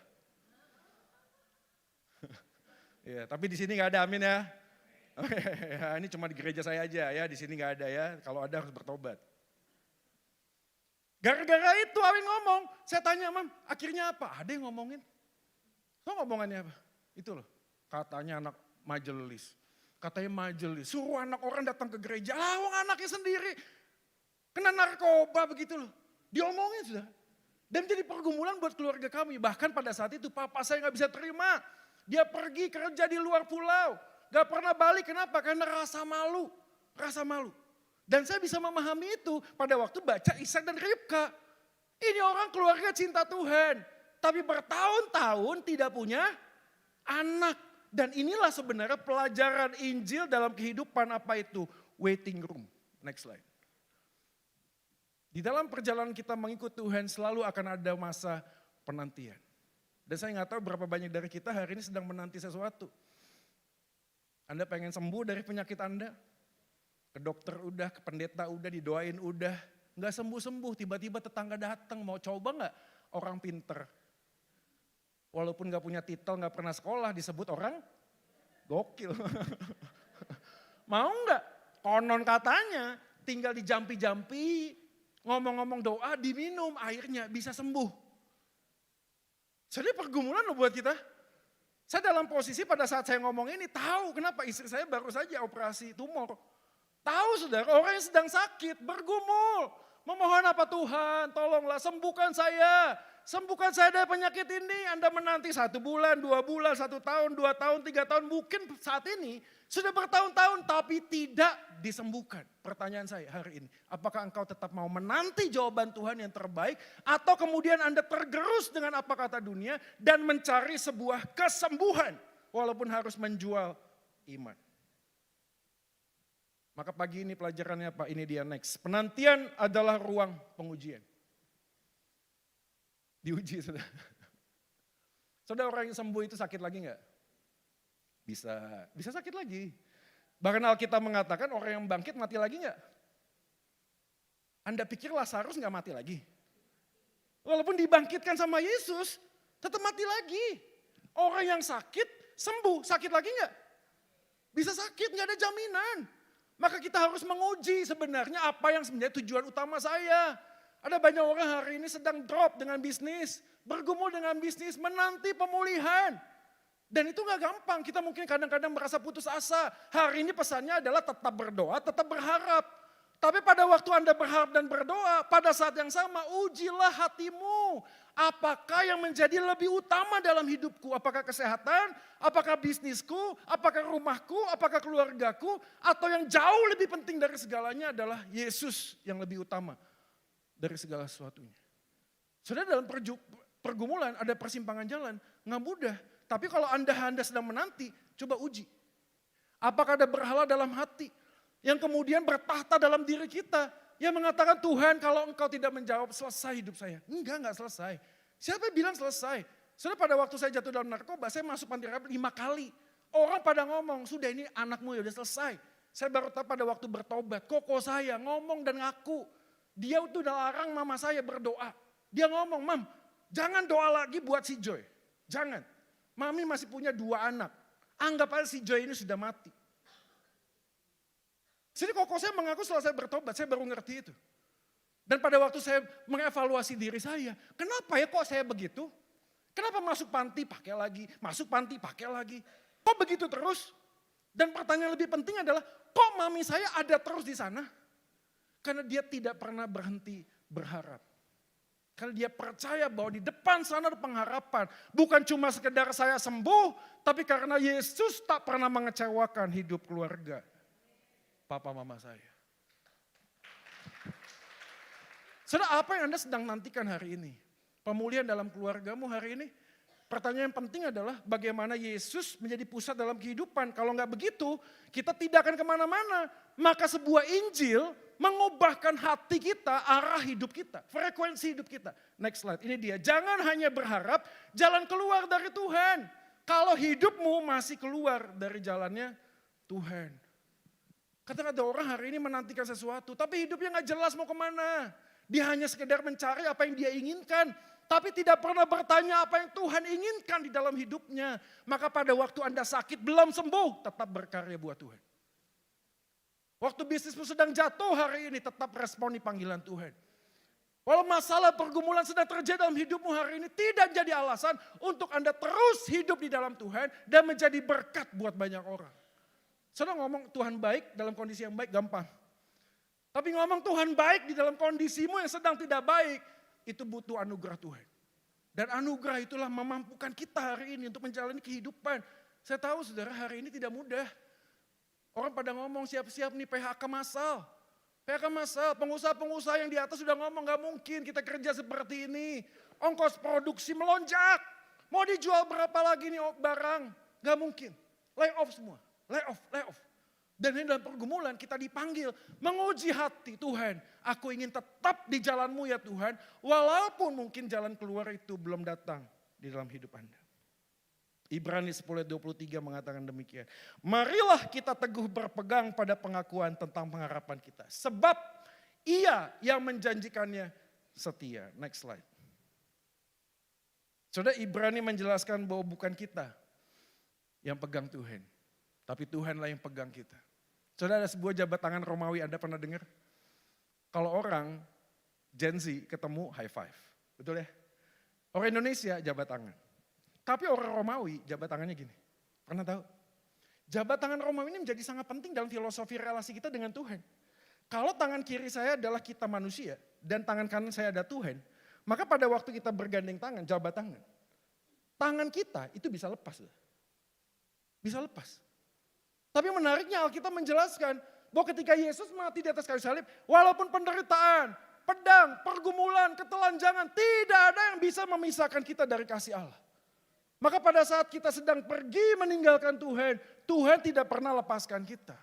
Ya, tapi di sini nggak ada, amin ya. Ya. Ini cuma di gereja saya aja ya, di sini nggak ada ya. Kalau ada harus bertobat. Gara-gara itu Awin ngomong, saya tanya Mam, akhirnya apa? Ada yang ngomongin. So ngomongannya apa? Itu loh, katanya anak majelis. Katanya majelis, suruh anak orang datang ke gereja, lawang anaknya sendiri. Kena narkoba begitu loh. Diomongin sudah. Dan jadi pergumulan buat keluarga kami. Bahkan pada saat itu papa saya nggak bisa terima. Dia pergi kerja di luar pulau. Gak pernah balik, kenapa? Karena rasa malu. Rasa malu. Dan saya bisa memahami itu pada waktu baca Ishak dan Ribka. Ini orang keluarga cinta Tuhan. Tapi bertahun-tahun tidak punya anak. Dan inilah sebenarnya pelajaran Injil dalam kehidupan apa itu? Waiting room. Next slide. Di dalam perjalanan kita mengikut Tuhan selalu akan ada masa penantian. Dan saya nggak tahu berapa banyak dari kita hari ini sedang menanti sesuatu. Anda pengen sembuh dari penyakit Anda? Ke dokter udah, ke pendeta udah, didoain udah. Nggak sembuh-sembuh, tiba-tiba tetangga datang mau coba nggak orang pinter. Walaupun nggak punya titel, nggak pernah sekolah disebut orang gokil. Mau nggak? Konon katanya tinggal dijampi-jampi, ngomong-ngomong doa, diminum airnya bisa sembuh. Jadi pergumulan loh buat kita. Saya dalam posisi pada saat saya ngomong ini tahu kenapa istri saya baru saja operasi tumor. Tahu saudara, orang yang sedang sakit bergumul. Memohon apa Tuhan, tolonglah sembuhkan saya. Sembuhkan saya dari penyakit ini. Anda menanti 1 bulan, 2 bulan, 1 tahun, 2 tahun, 3 tahun. Mungkin saat ini sudah bertahun-tahun tapi tidak disembuhkan. Pertanyaan saya hari ini, apakah engkau tetap mau menanti jawaban Tuhan yang terbaik? Atau kemudian Anda tergerus dengan apa kata dunia dan mencari sebuah kesembuhan. Walaupun harus menjual iman. Maka pagi ini pelajarannya apa? Ini dia next. Penantian adalah ruang pengujian. Diuji sudah. Saudara, orang yang sembuh itu sakit lagi enggak? Bisa sakit lagi. Bahkan Alkitab mengatakan orang yang bangkit mati lagi enggak? Anda pikir Lazarus enggak mati lagi? Walaupun dibangkitkan sama Yesus, tetap mati lagi. Orang yang sakit, sembuh, sakit lagi enggak? Bisa sakit, enggak ada jaminan. Maka kita harus menguji sebenarnya apa yang sebenarnya tujuan utama saya. Ada banyak orang hari ini sedang drop dengan bisnis, bergumul dengan bisnis, menanti pemulihan. Dan itu gak gampang, kita mungkin kadang-kadang merasa putus asa. Hari ini pesannya adalah tetap berdoa, tetap berharap. Tapi pada waktu Anda berharap dan berdoa, pada saat yang sama ujilah hatimu. Apakah yang menjadi lebih utama dalam hidupku? Apakah kesehatan? Apakah bisnisku? Apakah rumahku? Apakah keluargaku? Atau yang jauh lebih penting dari segalanya adalah Yesus yang lebih utama dari segala sesuatunya. Saudara, dalam pergumulan ada persimpangan jalan, nggak mudah. Tapi kalau Anda sedang menanti, coba uji. Apakah ada berhala dalam hati yang kemudian bertahta dalam diri kita? Yang mengatakan, Tuhan kalau engkau tidak menjawab, selesai hidup saya. Enggak selesai. Siapa yang bilang selesai? Sudah pada waktu saya jatuh dalam narkoba, saya masuk panti rehab 5 kali. Orang pada ngomong, sudah ini anakmu ya udah selesai. Saya baru tahu pada waktu bertobat, koko saya ngomong dan ngaku. Dia itu udah larang mama saya berdoa. Dia ngomong, Mam, jangan doa lagi buat si Joy. Jangan. Mami masih punya 2 anak. Anggap aja si Joy ini sudah mati. Jadi koko saya mengaku setelah saya bertobat, saya baru ngerti itu. Dan pada waktu saya mengevaluasi diri saya, kenapa ya kok saya begitu? Kenapa masuk panti pakai lagi, masuk panti pakai lagi. Kok begitu terus? Dan pertanyaan lebih penting adalah, kok mami saya ada terus di sana? Karena dia tidak pernah berhenti berharap. Karena dia percaya bahwa di depan sana ada pengharapan. Bukan cuma sekedar saya sembuh, tapi karena Yesus tak pernah mengecewakan hidup keluarga papa mama saya. Saudara, apa yang Anda sedang nantikan hari ini? Pemulihan dalam keluargamu hari ini? Pertanyaan yang penting adalah bagaimana Yesus menjadi pusat dalam kehidupan. Kalau nggak begitu, kita tidak akan kemana-mana. Maka sebuah Injil mengubahkan hati kita, arah hidup kita, frekuensi hidup kita. Next slide, ini dia. Jangan hanya berharap jalan keluar dari Tuhan. Kalau hidupmu masih keluar dari jalannya Tuhan. Kadang ada orang hari ini menantikan sesuatu, tapi hidupnya gak jelas mau kemana. Dia hanya sekedar mencari apa yang dia inginkan, tapi tidak pernah bertanya apa yang Tuhan inginkan di dalam hidupnya. Maka pada waktu Anda sakit belum sembuh, tetap berkarya buat Tuhan. Waktu bisnismu sedang jatuh hari ini, tetap responi panggilan Tuhan. Walau masalah pergumulan sedang terjadi dalam hidupmu hari ini, tidak jadi alasan untuk Anda terus hidup di dalam Tuhan dan menjadi berkat buat banyak orang. Saudara, ngomong Tuhan baik dalam kondisi yang baik gampang. Tapi ngomong Tuhan baik di dalam kondisimu yang sedang tidak baik, itu butuh anugerah Tuhan. Dan anugerah itulah memampukan kita hari ini untuk menjalani kehidupan. Saya tahu saudara, hari ini tidak mudah. Orang pada ngomong siap-siap nih PHK massal. PHK massal, pengusaha-pengusaha yang di atas sudah ngomong gak mungkin kita kerja seperti ini. Ongkos produksi melonjak. Mau dijual berapa lagi nih barang? Gak mungkin. Lay off semua. Lay off. Dan ini dalam pergumulan kita dipanggil menguji hati. Tuhan, aku ingin tetap di jalanmu ya Tuhan. Walaupun mungkin jalan keluar itu belum datang di dalam hidup Anda. Ibrani 10:23 mengatakan demikian. Marilah kita teguh berpegang pada pengakuan tentang pengharapan kita. Sebab Ia yang menjanjikannya setia. Next slide. Saudara, Ibrani menjelaskan bahwa bukan kita yang pegang Tuhan. Tapi Tuhanlah yang pegang kita. Saudara, ada sebuah jabat tangan Romawi, Anda pernah dengar? Kalau orang Gen Z ketemu high five, betul ya? Orang Indonesia jabat tangan. Tapi orang Romawi jabat tangannya gini. Pernah tahu? Jabat tangan Romawi ini menjadi sangat penting dalam filosofi relasi kita dengan Tuhan. Kalau tangan kiri saya adalah kita manusia dan tangan kanan saya ada Tuhan, maka pada waktu kita bergandeng tangan, jabat tangan, tangan kita itu bisa lepas. Bisa lepas. Tapi menariknya Alkitab menjelaskan bahwa ketika Yesus mati di atas kayu salib, walaupun penderitaan, pedang, pergumulan, ketelanjangan, tidak ada yang bisa memisahkan kita dari kasih Allah. Maka pada saat kita sedang pergi meninggalkan Tuhan, Tuhan tidak pernah lepaskan kita.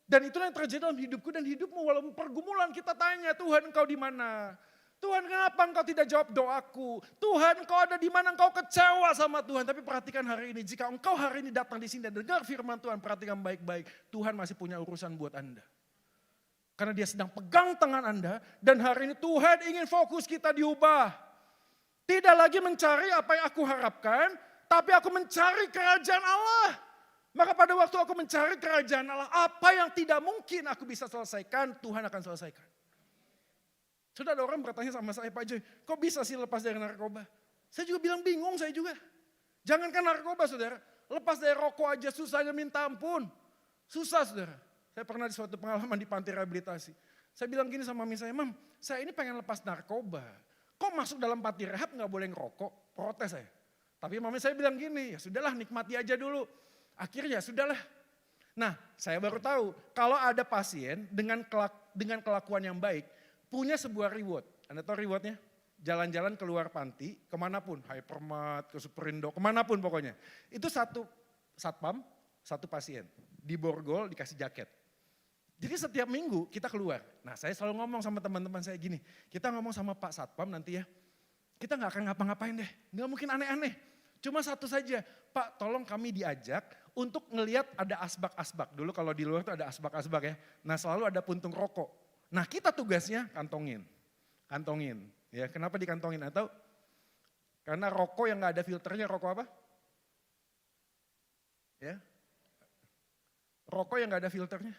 Dan itulah yang terjadi dalam hidupku dan hidupmu. Walaupun pergumulan kita tanya, Tuhan engkau di mana? Tuhan kenapa engkau tidak jawab doaku? Tuhan engkau ada di mana? Engkau kecewa sama Tuhan. Tapi perhatikan hari ini, jika engkau hari ini datang di sini dan dengar firman Tuhan, perhatikan baik-baik. Tuhan masih punya urusan buat Anda. Karena dia sedang pegang tangan Anda dan hari ini Tuhan ingin fokus kita diubah. Tidak lagi mencari apa yang aku harapkan, tapi aku mencari kerajaan Allah. Maka pada waktu aku mencari kerajaan Allah, apa yang tidak mungkin aku bisa selesaikan, Tuhan akan selesaikan. Sudah ada orang bertanya sama saya, Pak Joy, kok bisa sih lepas dari narkoba? Saya juga bilang bingung, saya juga. Jangankan narkoba saudara, lepas dari rokok aja susahnya minta ampun. Susah saudara. Saya pernah di suatu pengalaman di panti rehabilitasi. Saya bilang gini sama mami saya, Mam, saya ini pengen lepas narkoba. Kok masuk dalam panti rehab gak boleh ngerokok? Protes saya. Tapi mami saya bilang gini, ya sudahlah nikmati aja dulu. Akhirnya sudahlah. Nah saya baru tahu kalau ada pasien dengan kelakuan yang baik punya sebuah reward. Anda tahu rewardnya? Jalan-jalan keluar panti kemanapun. Hypermart, ke Superindo, kemanapun pokoknya. Itu satu satpam, satu pasien. Di borgol dikasih jaket. Jadi setiap minggu kita keluar. Nah saya selalu ngomong sama teman-teman saya gini. Kita ngomong sama Pak Satpam nanti ya. Kita gak akan ngapa-ngapain deh. Gak mungkin aneh-aneh. Cuma satu saja. Pak tolong kami diajak untuk ngelihat ada asbak-asbak. Dulu kalau di luar tuh ada asbak-asbak ya. Nah selalu ada puntung rokok. Nah kita tugasnya kantongin. Kantongin. Ya, kenapa dikantongin? Atau karena rokok yang gak ada filternya rokok apa? Ya. Rokok yang gak ada filternya.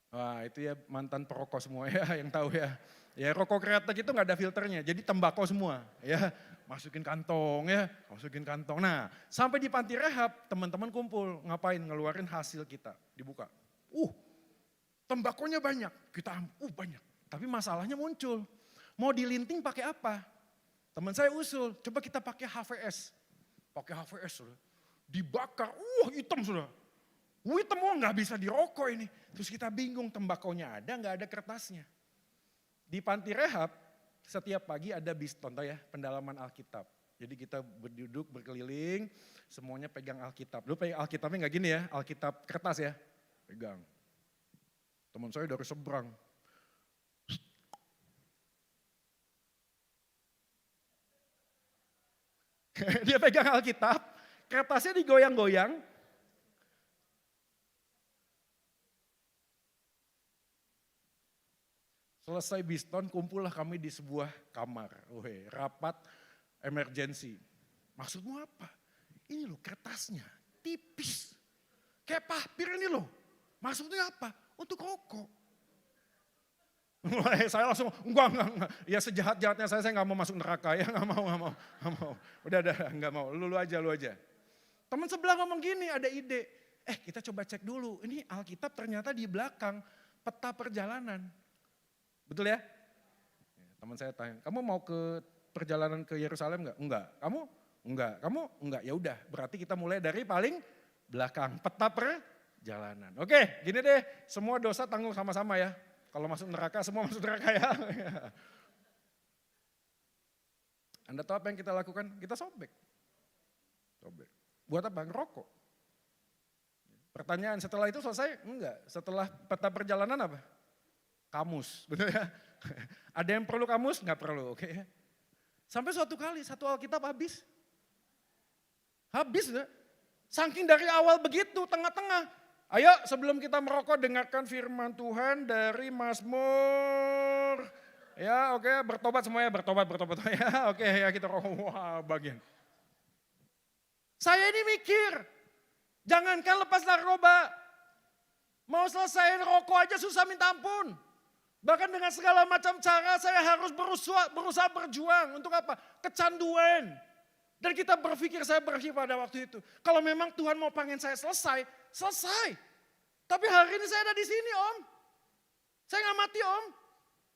Wah itu ya mantan perokok semua ya yang tahu ya. Ya rokok kreatek itu gak ada filternya, jadi tembakau semua ya. Masukin kantong ya, masukin kantong. Nah sampai di panti rehab teman-teman kumpul, ngapain? Ngeluarin hasil kita, dibuka. Tembakonya banyak, kita banyak. Tapi masalahnya muncul, mau dilinting pakai apa? Teman saya usul, coba kita pakai HVS. Pakai HVS sudah, dibakar, hitam sudah. Hitam nggak bisa dirokok ini. Terus kita bingung tembakonya ada, nggak ada kertasnya. Di panti rehab setiap pagi ada biston, tahu ya, pendalaman Alkitab. Jadi kita berduduk berkeliling, semuanya pegang Alkitab. Lu pegang Alkitabnya nggak gini ya, Alkitab kertas ya, pegang. Teman saya dari seberang. Dia pegang Alkitab, kertasnya digoyang-goyang. Selesai biston, kumpullah kami di sebuah kamar. Rapat emergency. Maksudmu apa? Ini loh kertasnya, tipis. Kayak papir ini loh. Maksudnya apa? Untuk rokok. Saya langsung, enggak. Ya sejahat-jahatnya saya nggak mau masuk neraka ya, nggak mau. Udah, nggak mau, lu aja. Teman sebelah ngomong gini, ada ide. Kita coba cek dulu, ini Alkitab ternyata di belakang peta perjalanan. Betul ya? Teman saya tanya, kamu mau ke perjalanan ke Yerusalem enggak? Enggak. Kamu? Enggak. Kamu? Enggak. Ya udah, berarti kita mulai dari paling belakang, peta perjalanan. Oke, gini deh, semua dosa tanggung sama-sama ya. Kalau masuk neraka, semua masuk neraka ya. Anda tahu apa yang kita lakukan? Kita sobek. Buat apa? Ngerokok. Pertanyaan setelah itu selesai? Enggak. Setelah peta perjalanan apa? Kamus, betul ya? Ada yang perlu kamus? Enggak perlu, oke. Sampai suatu kali, satu Alkitab habis. Habis enggak? Saking dari awal begitu, tengah-tengah. Ayo sebelum kita merokok dengarkan firman Tuhan dari Mazmur. Ya oke, bertobat semuanya, bertobat ya. Oke ya kita rokok, wah bagian. Saya ini mikir, jangankan lepas narkoba. mau selesaiin rokok aja susah minta ampun. Bahkan dengan segala macam cara saya harus berusaha berjuang. Untuk apa? Kecanduan. Dan kita berpikir, saya berpikir pada waktu itu. Kalau memang Tuhan mau pengen saya selesai, selesai. Tapi hari ini saya ada di sini Om. Saya gak mati Om.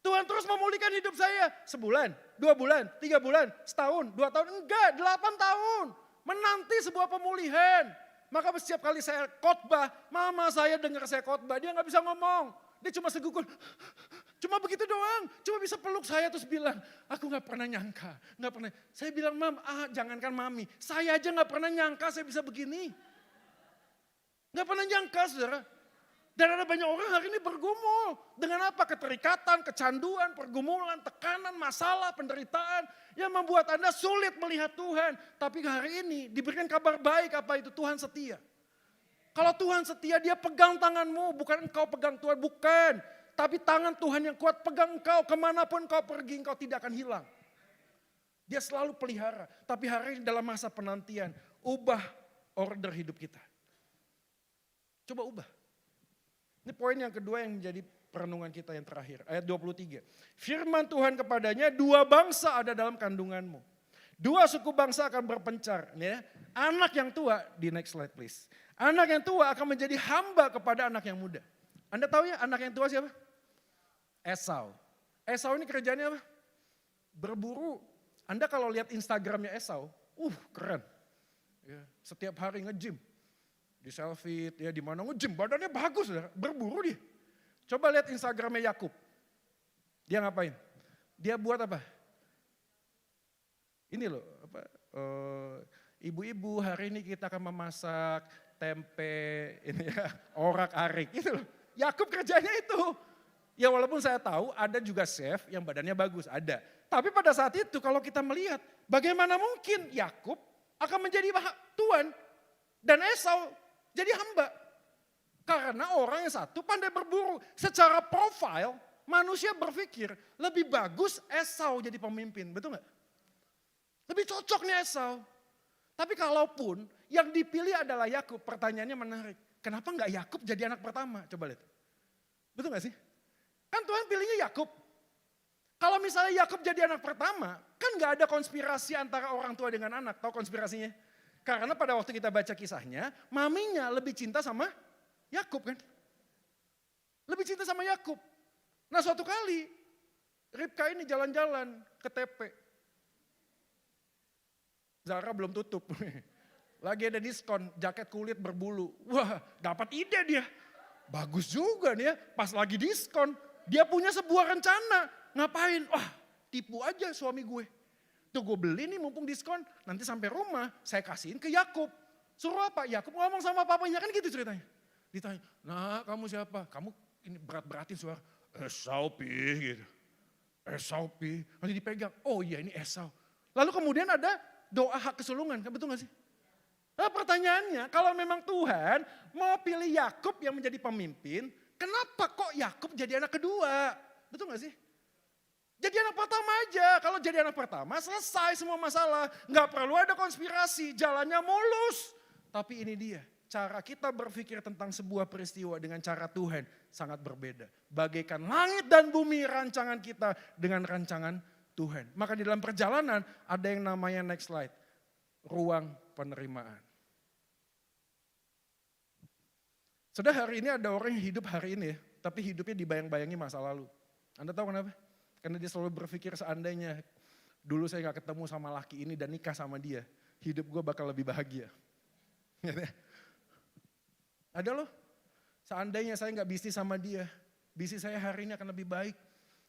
Tuhan terus memulihkan hidup saya. Sebulan, 2 bulan, 3 bulan, setahun, 2 tahun. Enggak, 8 tahun. Menanti sebuah pemulihan. Maka setiap kali saya khotbah, mama saya dengar saya khotbah, dia gak bisa ngomong. Dia cuma segugun, cuma begitu doang. Cuma bisa peluk saya terus bilang, aku gak pernah nyangka. Gak pernah. Saya bilang, Mam, jangankan mami. Saya aja gak pernah nyangka saya bisa begini. Gak pernah nyangka saudara. Dan ada banyak orang hari ini bergumul. Dengan apa? Keterikatan, kecanduan, pergumulan, tekanan, masalah, penderitaan. Yang membuat Anda sulit melihat Tuhan. Tapi hari ini diberikan kabar baik apa itu? Tuhan setia. Kalau Tuhan setia, dia pegang tanganmu. Bukan engkau pegang Tuhan, bukan. Tapi tangan Tuhan yang kuat pegang engkau. Kemanapun engkau pergi, engkau tidak akan hilang. Dia selalu pelihara. Tapi hari ini dalam masa penantian, ubah order hidup kita. Coba ubah. Ini poin yang kedua yang menjadi perenungan kita yang terakhir. Ayat 23. Firman Tuhan kepadanya, 2 bangsa ada dalam kandunganmu. 2 suku bangsa akan berpencar. Nih ya. Anak yang tua, di next slide please. Anak yang tua akan menjadi hamba kepada anak yang muda. Anda tahu ya anak yang tua siapa? Esau. Esau ini kerjanya apa? Berburu. Anda kalau lihat Instagramnya Esau, keren. Ya, setiap hari nge-gym. Di selfie, ya di mana nge-gym, badannya bagus. Berburu dia. Coba lihat Instagramnya Yakub. Dia ngapain? Dia buat apa? Ini loh, ibu-ibu hari ini kita akan memasak tempe, ini ya, orak-arik, itu loh. Yakub kerjanya itu. Ya walaupun saya tahu ada juga chef yang badannya bagus, ada. Tapi pada saat itu kalau kita melihat bagaimana mungkin Yakub akan menjadi tuan dan Esau jadi hamba. Karena orang yang satu pandai berburu. Secara profil manusia berpikir lebih bagus Esau jadi pemimpin, betul gak? Lebih cocok nih Esau. Tapi kalaupun yang dipilih adalah Yakub, pertanyaannya menarik. Kenapa enggak Yakub jadi anak pertama? Coba lihat. Betul gak sih? Kan Tuhan pilihnya Yakub. Kalau misalnya Yakub jadi anak pertama, kan enggak ada konspirasi antara orang tua dengan anak. Tahu konspirasinya? Karena pada waktu kita baca kisahnya, maminya lebih cinta sama Yakub kan? Lebih cinta sama Yakub. Nah suatu kali, Ribka ini jalan-jalan ke TP. Zara belum tutup. Lagi ada diskon, jaket kulit berbulu. Wah, dapat ide dia. Bagus juga nih ya, pas lagi diskon. Dia punya sebuah rencana. Ngapain? Wah, tipu aja suami gue. Tuh gue beli nih mumpung diskon. Nanti sampai rumah, saya kasihin ke Yakub. Suruh apa? Yakub ngomong sama papanya, kan gitu ceritanya. Ditanya, nah kamu siapa? Kamu ini berat-beratin suara. Esau pi gitu. Esau pi. Nanti dipegang, oh iya ini Esau. Lalu kemudian ada doa hak kesulungan, betul gak sih? Nah pertanyaannya, kalau memang Tuhan mau pilih Yakub yang menjadi pemimpin, kenapa kok Yakub jadi anak kedua? Betul gak sih? Jadi anak pertama aja, kalau jadi anak pertama selesai semua masalah. Gak perlu ada konspirasi, jalannya mulus. Tapi ini dia, cara kita berpikir tentang sebuah peristiwa dengan cara Tuhan sangat berbeda. Bagaikan langit dan bumi rancangan kita dengan rancangan Tuhan. Maka di dalam perjalanan ada yang namanya next slide. Ruang penerimaan. Sudah hari ini ada orang yang hidup hari ini ya. Tapi hidupnya dibayang-bayangi masa lalu. Anda tahu kenapa? Karena dia selalu berpikir seandainya dulu saya gak ketemu sama laki ini dan nikah sama dia. Hidup gue bakal lebih bahagia. Ada loh. Seandainya saya gak bisnis sama dia. Bisnis saya hari ini akan lebih baik.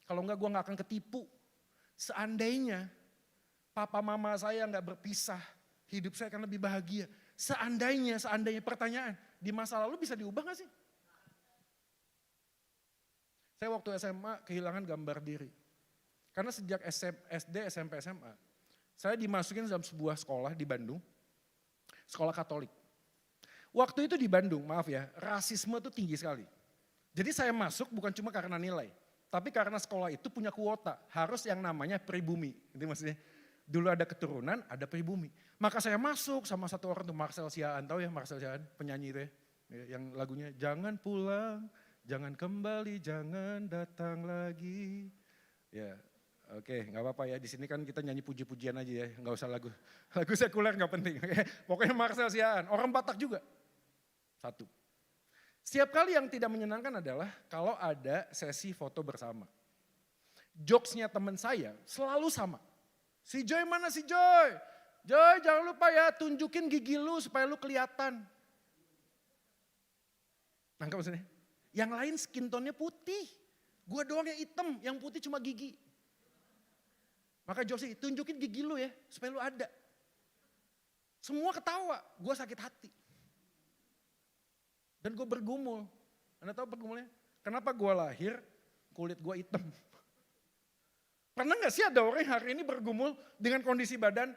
Kalau enggak gue gak akan ketipu. Seandainya papa mama saya nggak berpisah, hidup saya akan lebih bahagia. Seandainya pertanyaan, di masa lalu bisa diubah gak sih? Saya waktu SMA kehilangan gambar diri. Karena sejak SD, SMP, SMA, saya dimasukin dalam sebuah sekolah di Bandung, sekolah Katolik. Waktu itu di Bandung, maaf ya, rasisme itu tinggi sekali. Jadi saya masuk bukan cuma karena nilai. Tapi karena sekolah itu punya kuota, harus yang namanya pribumi. Itu maksudnya, dulu ada keturunan, ada pribumi. Maka saya masuk sama satu orang tuh Marcel Siaan, tahu ya Marcel Siaan, penyanyi itu ya. Ya, yang lagunya jangan pulang, jangan kembali, jangan datang lagi. Ya, oke, nggak apa-apa ya. Di sini kan kita nyanyi puji-pujian aja ya, nggak usah lagu sekuler nggak penting. Oke. Pokoknya Marcel Siaan, orang Batak juga. Satu. Setiap kali yang tidak menyenangkan adalah kalau ada sesi foto bersama. Jokesnya teman saya selalu sama. Si Joy mana si Joy? Joy jangan lupa ya tunjukin gigi lu supaya lu kelihatan. Nangkap maksudnya? Yang lain skin tone-nya putih. Gua doang yang hitam, yang putih cuma gigi. Maka jokesnya tunjukin gigi lu ya supaya lu ada. Semua ketawa, gua sakit hati. Dan gue bergumul. Anda tahu bergumulnya? Kenapa gue lahir kulit gue hitam? Pernah gak sih ada orang yang hari ini bergumul dengan kondisi badan?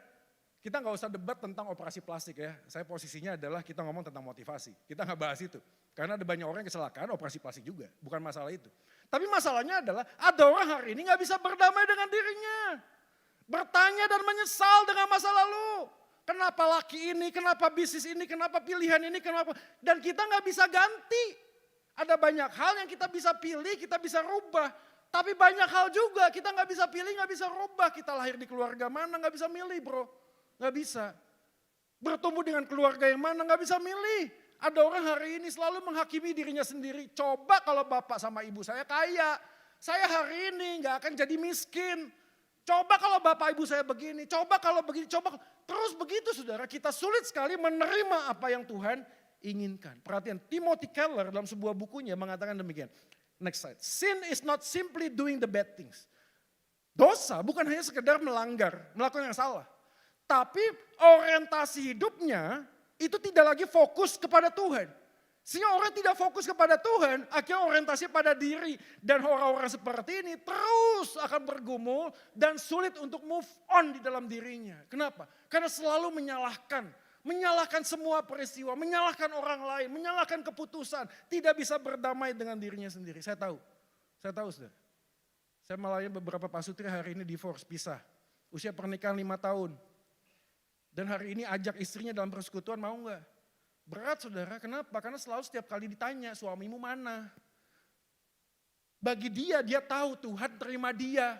Kita gak usah debat tentang operasi plastik ya. Saya posisinya adalah kita ngomong tentang motivasi. Kita gak bahas itu. Karena ada banyak orang yang kecelakaan operasi plastik juga. Bukan masalah itu. Tapi masalahnya adalah ada orang hari ini gak bisa berdamai dengan dirinya. Bertanya dan menyesal dengan masa lalu. Kenapa laki ini, kenapa bisnis ini, kenapa pilihan ini, kenapa. Dan kita gak bisa ganti. Ada banyak hal yang kita bisa pilih, kita bisa rubah. Tapi banyak hal juga kita gak bisa pilih, gak bisa rubah. Kita lahir di keluarga mana gak bisa milih bro. Gak bisa. Bertumbuh dengan keluarga yang mana gak bisa milih. Ada orang hari ini selalu menghakimi dirinya sendiri. Coba kalau bapak sama ibu saya kaya. Saya hari ini gak akan jadi miskin. Coba kalau bapak ibu saya begini. Coba kalau begini. Coba. Terus begitu saudara. Kita sulit sekali menerima apa yang Tuhan inginkan. Perhatian Timothy Keller dalam sebuah bukunya mengatakan demikian. Next slide. Sin is not simply doing the bad things. Dosa bukan hanya sekedar melanggar. Melakukan yang salah. Tapi orientasi hidupnya itu tidak lagi fokus kepada Tuhan. Sehingga orang tidak fokus kepada Tuhan, akhirnya orientasi pada diri. Dan orang-orang seperti ini terus akan bergumul dan sulit untuk move on di dalam dirinya. Kenapa? Karena selalu menyalahkan. Menyalahkan semua peristiwa, menyalahkan orang lain, menyalahkan keputusan. Tidak bisa berdamai dengan dirinya sendiri. Saya tahu saudara. Saya melayani beberapa pasutri hari ini divorce, pisah. Usia pernikahan 5 tahun. Dan hari ini ajak istrinya dalam persekutuan, mau gak? Berat saudara, kenapa? Karena selalu setiap kali ditanya, suamimu mana? Bagi dia tahu Tuhan terima dia.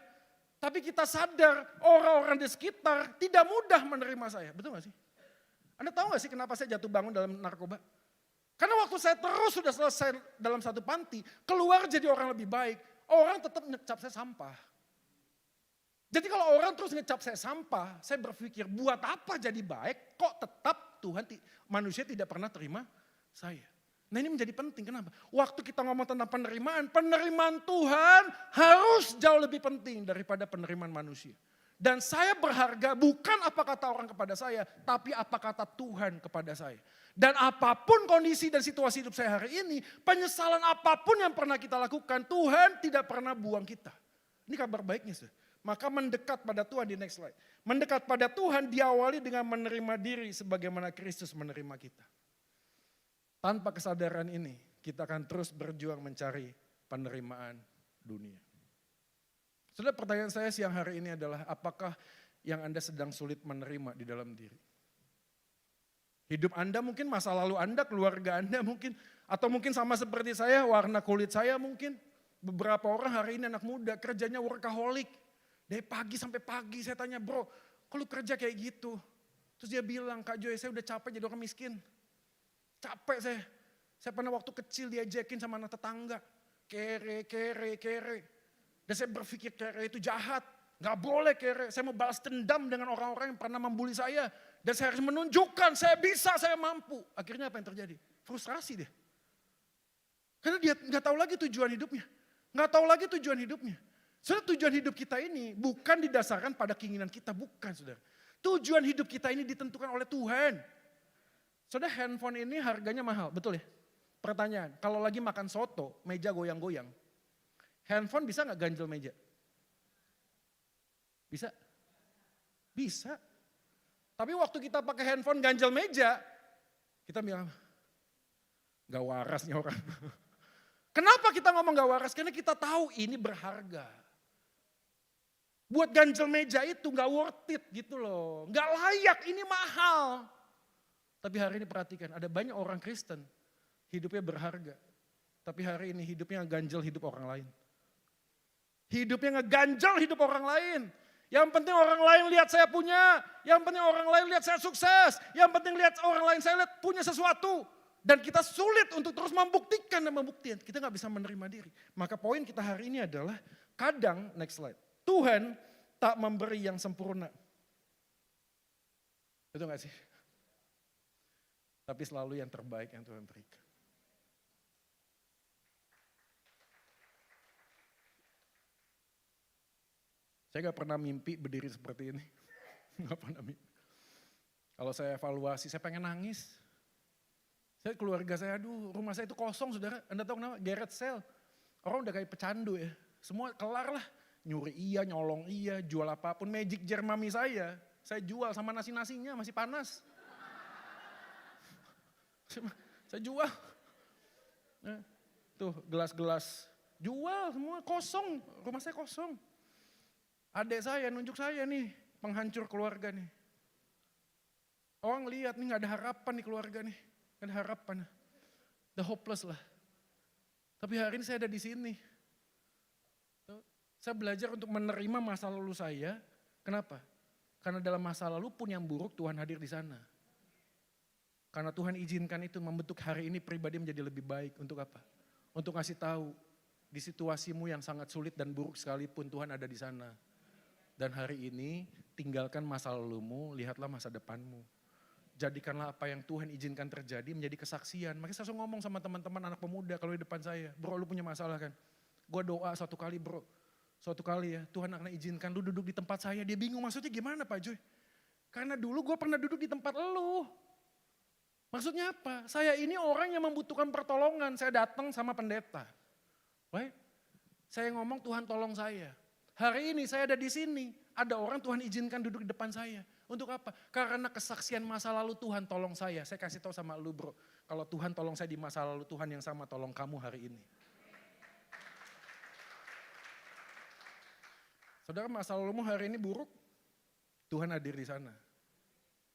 Tapi kita sadar orang-orang di sekitar tidak mudah menerima saya. Betul gak sih? Anda tahu gak sih kenapa saya jatuh bangun dalam narkoba? Karena waktu saya terus sudah selesai dalam satu panti, keluar jadi orang lebih baik. Orang tetap ngecap saya sampah. Jadi kalau orang terus ngecap saya sampah, saya berpikir buat apa jadi baik, kok tetap manusia tidak pernah terima saya. Nah ini menjadi penting, kenapa? Waktu kita ngomong tentang penerimaan Tuhan harus jauh lebih penting daripada penerimaan manusia. Dan saya berharga bukan apa kata orang kepada saya, tapi apa kata Tuhan kepada saya. Dan apapun kondisi dan situasi hidup saya hari ini, penyesalan apapun yang pernah kita lakukan, Tuhan tidak pernah buang kita. Ini kabar baiknya sih. Maka mendekat pada Tuhan di next slide. Mendekat pada Tuhan diawali dengan menerima diri sebagaimana Kristus menerima kita. Tanpa kesadaran ini kita akan terus berjuang mencari penerimaan dunia. Saudara, pertanyaan saya siang hari ini adalah apakah yang Anda sedang sulit menerima di dalam diri? Hidup Anda mungkin, masa lalu Anda, keluarga Anda mungkin. Atau mungkin sama seperti saya, warna kulit saya mungkin. Beberapa orang hari ini anak muda kerjanya workaholic. Dari pagi sampai pagi saya tanya, bro kok lu kerja kayak gitu? Terus dia bilang, Kak Joy saya udah capek jadi orang miskin. Capek saya. Saya pernah waktu kecil diajakin sama anak tetangga. Kere. Dan saya berpikir kere itu jahat. Gak boleh kere. Saya mau balas dendam dengan orang-orang yang pernah membuli saya. Dan saya harus menunjukkan saya bisa, saya mampu. Akhirnya apa yang terjadi? Frustrasi dia. Karena dia gak tahu lagi tujuan hidupnya. Gak tahu lagi tujuan hidupnya. Saudara, tujuan hidup kita ini bukan didasarkan pada keinginan kita, bukan saudara. Tujuan hidup kita ini ditentukan oleh Tuhan. Saudara, handphone ini harganya mahal, betul ya? Pertanyaan, kalau lagi makan soto, meja goyang-goyang, handphone bisa gak ganjel meja? Bisa? Bisa. Tapi waktu kita pakai handphone ganjel meja, kita bilang, gak waras nih orang. Kenapa kita ngomong gak waras? Karena kita tahu ini berharga. Buat ganjel meja itu gak worth it gitu loh. Gak layak, ini mahal. Tapi hari ini perhatikan, ada banyak orang Kristen. hidupnya berharga. Tapi hari ini hidupnya ngeganjel hidup orang lain. Hidupnya ngeganjel hidup orang lain. Yang penting orang lain lihat saya punya. Yang penting orang lain lihat saya sukses. Yang penting lihat orang lain saya lihat punya sesuatu. Dan kita sulit untuk terus membuktikan dan membuktikan. Kita gak bisa menerima diri. Maka poin kita hari ini adalah kadang, next slide. Tuhan tak memberi yang sempurna. Betul gak sih? Tapi selalu yang terbaik yang Tuhan berikan. Saya gak pernah mimpi berdiri seperti ini. Gak pernah mimpi. Kalau saya evaluasi, saya pengen nangis. Saya keluarga saya, aduh rumah saya itu kosong saudara. Anda tahu kenapa? Garage sale. Orang udah kayak pecandu ya. Semua kelar lah. Nyuri iya, nyolong iya, jual apapun. Magic jar mami saya jual sama nasi-nasinya masih panas. Saya jual. Tuh gelas-gelas jual semua kosong. Rumah saya kosong. Adik saya nunjuk saya nih, penghancur keluarga nih. Orang lihat nih gak ada harapan nih keluarga nih. Gak ada harapan. Udah hopeless lah. Tapi hari ini saya ada di sini. Saya belajar untuk menerima masa lalu saya. Kenapa? Karena dalam masa lalu pun yang buruk Tuhan hadir di sana. Karena Tuhan izinkan itu membentuk hari ini pribadi menjadi lebih baik. Untuk apa? Untuk ngasih tahu di situasimu yang sangat sulit dan buruk sekalipun Tuhan ada di sana. Dan hari ini tinggalkan masa lalumu, lihatlah masa depanmu. Jadikanlah apa yang Tuhan izinkan terjadi menjadi kesaksian. Makanya saya selalu ngomong sama teman-teman anak pemuda kalau di depan saya. Bro lu punya masalah kan? Gue doa suatu kali bro. Suatu kali ya Tuhan akan izinkan lu duduk di tempat saya. Dia bingung maksudnya gimana Pak Joy? Karena dulu gue pernah duduk di tempat lu. Maksudnya apa? Saya ini orang yang membutuhkan pertolongan. Saya datang sama pendeta. Right? Saya ngomong Tuhan tolong saya. Hari ini saya ada di sini, ada orang Tuhan izinkan duduk di depan saya. Untuk apa? Karena kesaksian masa lalu Tuhan tolong saya. Saya kasih tahu sama lu bro, kalau Tuhan tolong saya di masa lalu, Tuhan yang sama tolong kamu hari ini. Saudara masa lalumu hari ini buruk, Tuhan hadir di sana.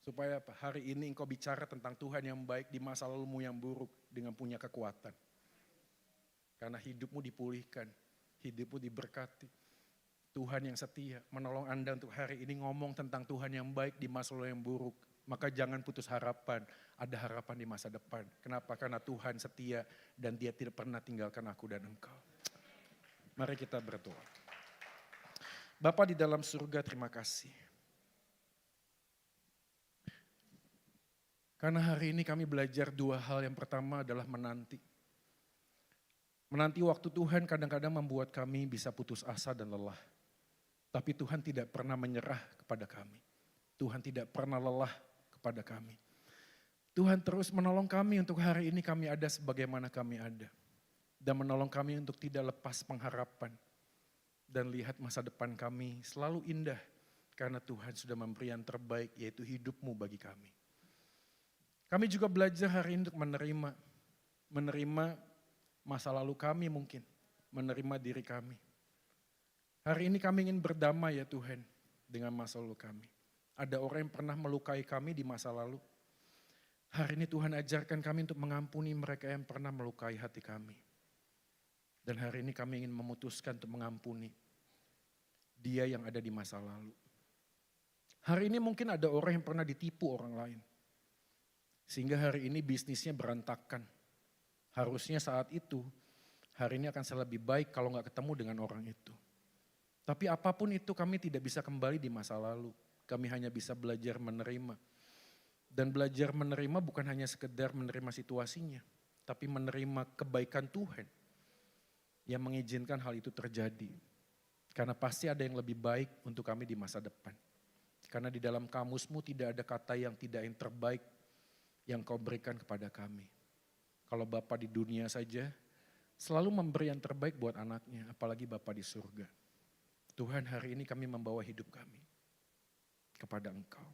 Supaya apa? Hari ini engkau bicara tentang Tuhan yang baik di masa lalumu yang buruk dengan punya kekuatan. Karena hidupmu dipulihkan, hidupmu diberkati. Tuhan yang setia menolong Anda untuk hari ini ngomong tentang Tuhan yang baik di masa lalu yang buruk. Maka jangan putus harapan, ada harapan di masa depan. Kenapa? Karena Tuhan setia dan Dia tidak pernah tinggalkan aku dan engkau. Mari kita berdoa. Bapa di dalam surga, terima kasih. Karena hari ini kami belajar dua hal. Yang pertama adalah menanti. Menanti waktu Tuhan kadang-kadang membuat kami bisa putus asa dan lelah. Tapi Tuhan tidak pernah menyerah kepada kami. Tuhan tidak pernah lelah kepada kami. Tuhan terus menolong kami untuk hari ini kami ada sebagaimana kami ada. Dan menolong kami untuk tidak lepas pengharapan. Dan lihat masa depan kami selalu indah. Karena Tuhan sudah memberi yang terbaik yaitu hidupmu bagi kami. Kami juga belajar hari ini untuk menerima. Menerima masa lalu kami mungkin. Menerima diri kami. Hari ini kami ingin berdamai ya Tuhan dengan masa lalu kami. Ada orang yang pernah melukai kami di masa lalu. Hari ini Tuhan ajarkan kami untuk mengampuni mereka yang pernah melukai hati kami. Dan hari ini kami ingin memutuskan untuk mengampuni dia yang ada di masa lalu. Hari ini mungkin ada orang yang pernah ditipu orang lain. Sehingga hari ini bisnisnya berantakan. Harusnya saat itu, hari ini akan lebih baik kalau gak ketemu dengan orang itu. Tapi apapun itu kami tidak bisa kembali di masa lalu. Kami hanya bisa belajar menerima. Dan belajar menerima bukan hanya sekedar menerima situasinya. Tapi menerima kebaikan Tuhan yang mengizinkan hal itu terjadi. Karena pasti ada yang lebih baik untuk kami di masa depan. Karena di dalam kamusmu tidak ada kata yang tidak yang terbaik yang kau berikan kepada kami. Kalau Bapa di dunia saja selalu memberi yang terbaik buat anaknya. Apalagi Bapa di surga. Tuhan hari ini kami membawa hidup kami kepada Engkau.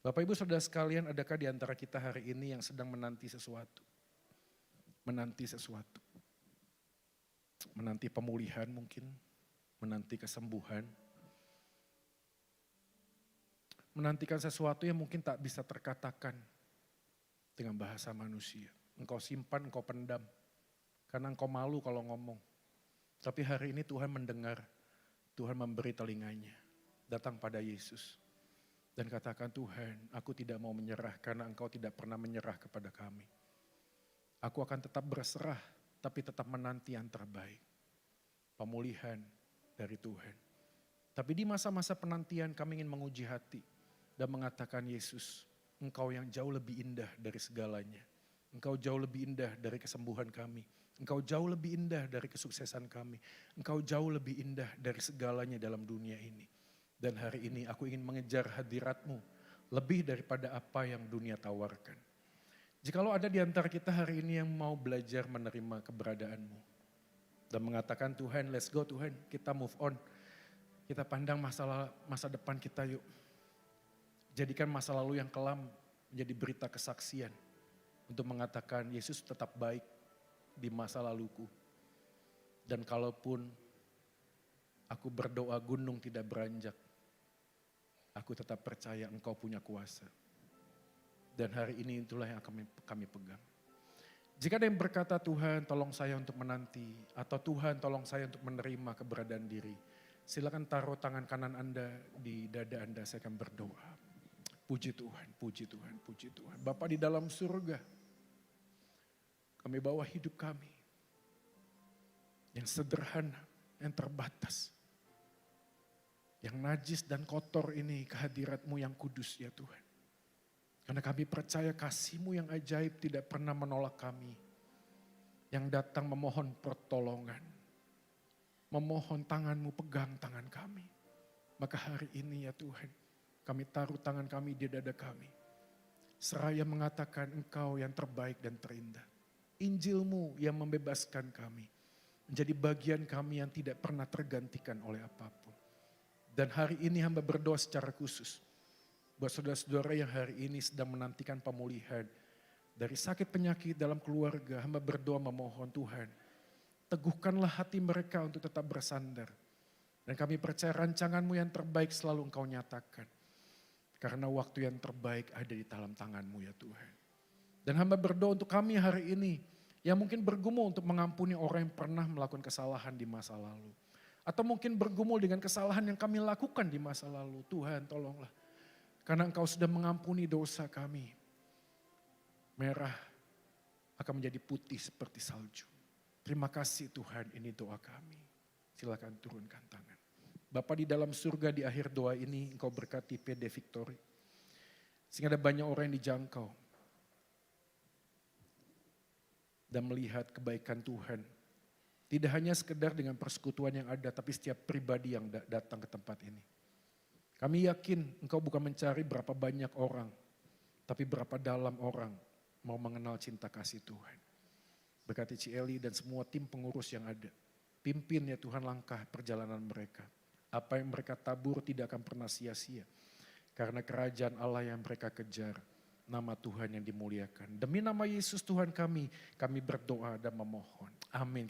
Bapak Ibu Saudara sekalian, adakah di antara kita hari ini yang sedang menanti sesuatu? Menanti sesuatu. Menanti pemulihan mungkin, menanti kesembuhan. Menantikan sesuatu yang mungkin tak bisa terkatakan dengan bahasa manusia. engkau simpan, engkau pendam. Karena engkau malu kalau ngomong. Tapi hari ini Tuhan mendengar, Tuhan memberi telinganya. Datang pada Yesus. Dan katakan, Tuhan, aku tidak mau menyerah karena engkau tidak pernah menyerah kepada kami. Aku akan tetap berserah, tapi tetap menanti yang terbaik. Pemulihan dari Tuhan. Tapi di masa-masa penantian kami ingin menguji hati dan mengatakan, Yesus, engkau yang jauh lebih indah dari segalanya. Engkau jauh lebih indah dari kesembuhan kami. Engkau jauh lebih indah dari kesuksesan kami. Engkau jauh lebih indah dari segalanya dalam dunia ini. Dan hari ini aku ingin mengejar hadirat-Mu lebih daripada apa yang dunia tawarkan. Jikalau ada di antara kita hari ini yang mau belajar menerima keberadaan-Mu. Dan mengatakan, Tuhan, let's go Tuhan, kita move on. Kita pandang masa depan kita yuk. Jadikan masa lalu yang kelam menjadi berita kesaksian. Untuk mengatakan Yesus tetap baik di masa laluku. Dan kalaupun aku berdoa gunung tidak beranjak, aku tetap percaya Engkau punya kuasa. Dan hari ini itulah yang kami pegang. Jika ada yang berkata, Tuhan tolong saya untuk menanti, atau Tuhan tolong saya untuk menerima keberadaan diri, silakan taruh tangan kanan Anda di dada Anda, saya akan berdoa. Puji Tuhan, puji Tuhan, puji Tuhan. Bapa di dalam surga, kami bawa hidup kami yang sederhana, yang terbatas, yang najis dan kotor ini kehadirat-Mu yang kudus ya Tuhan. Karena kami percaya kasih-Mu yang ajaib tidak pernah menolak kami. Yang datang memohon pertolongan. Memohon tangan-Mu pegang tangan kami. Maka hari ini ya Tuhan, kami taruh tangan kami di dada kami. Seraya mengatakan Engkau yang terbaik dan terindah. Injil-Mu yang membebaskan kami. Menjadi bagian kami yang tidak pernah tergantikan oleh apapun. Dan hari ini hamba berdoa secara khusus. Buat saudara-saudara yang hari ini sedang menantikan pemulihan. Dari sakit penyakit dalam keluarga, hamba berdoa memohon Tuhan. Teguhkanlah hati mereka untuk tetap bersandar. Dan kami percaya rancangan-Mu yang terbaik selalu Engkau nyatakan. Karena waktu yang terbaik ada di dalam tangan-Mu ya Tuhan. Dan hamba berdoa untuk kami hari ini. Yang mungkin bergumul untuk mengampuni orang yang pernah melakukan kesalahan di masa lalu. Atau mungkin bergumul dengan kesalahan yang kami lakukan di masa lalu. Tuhan tolonglah. Karena Engkau sudah mengampuni dosa kami. Merah akan menjadi putih seperti salju. Terima kasih Tuhan, ini doa kami. Silakan turunkan tangan. Bapa di dalam surga, di akhir doa ini Engkau berkati PD Victory. Sehingga ada banyak orang yang dijangkau. Dan melihat kebaikan Tuhan. Tidak hanya sekedar dengan persekutuan yang ada, tapi setiap pribadi yang datang ke tempat ini. Kami yakin Engkau bukan mencari berapa banyak orang, tapi berapa dalam orang mau mengenal cinta kasih Tuhan. Berkati Cieli dan semua tim pengurus yang ada. Pimpin ya Tuhan langkah perjalanan mereka. Apa yang mereka tabur tidak akan pernah sia-sia. Karena kerajaan Allah yang mereka kejar, nama Tuhan yang dimuliakan. Demi nama Yesus Tuhan kami berdoa dan memohon. Amin.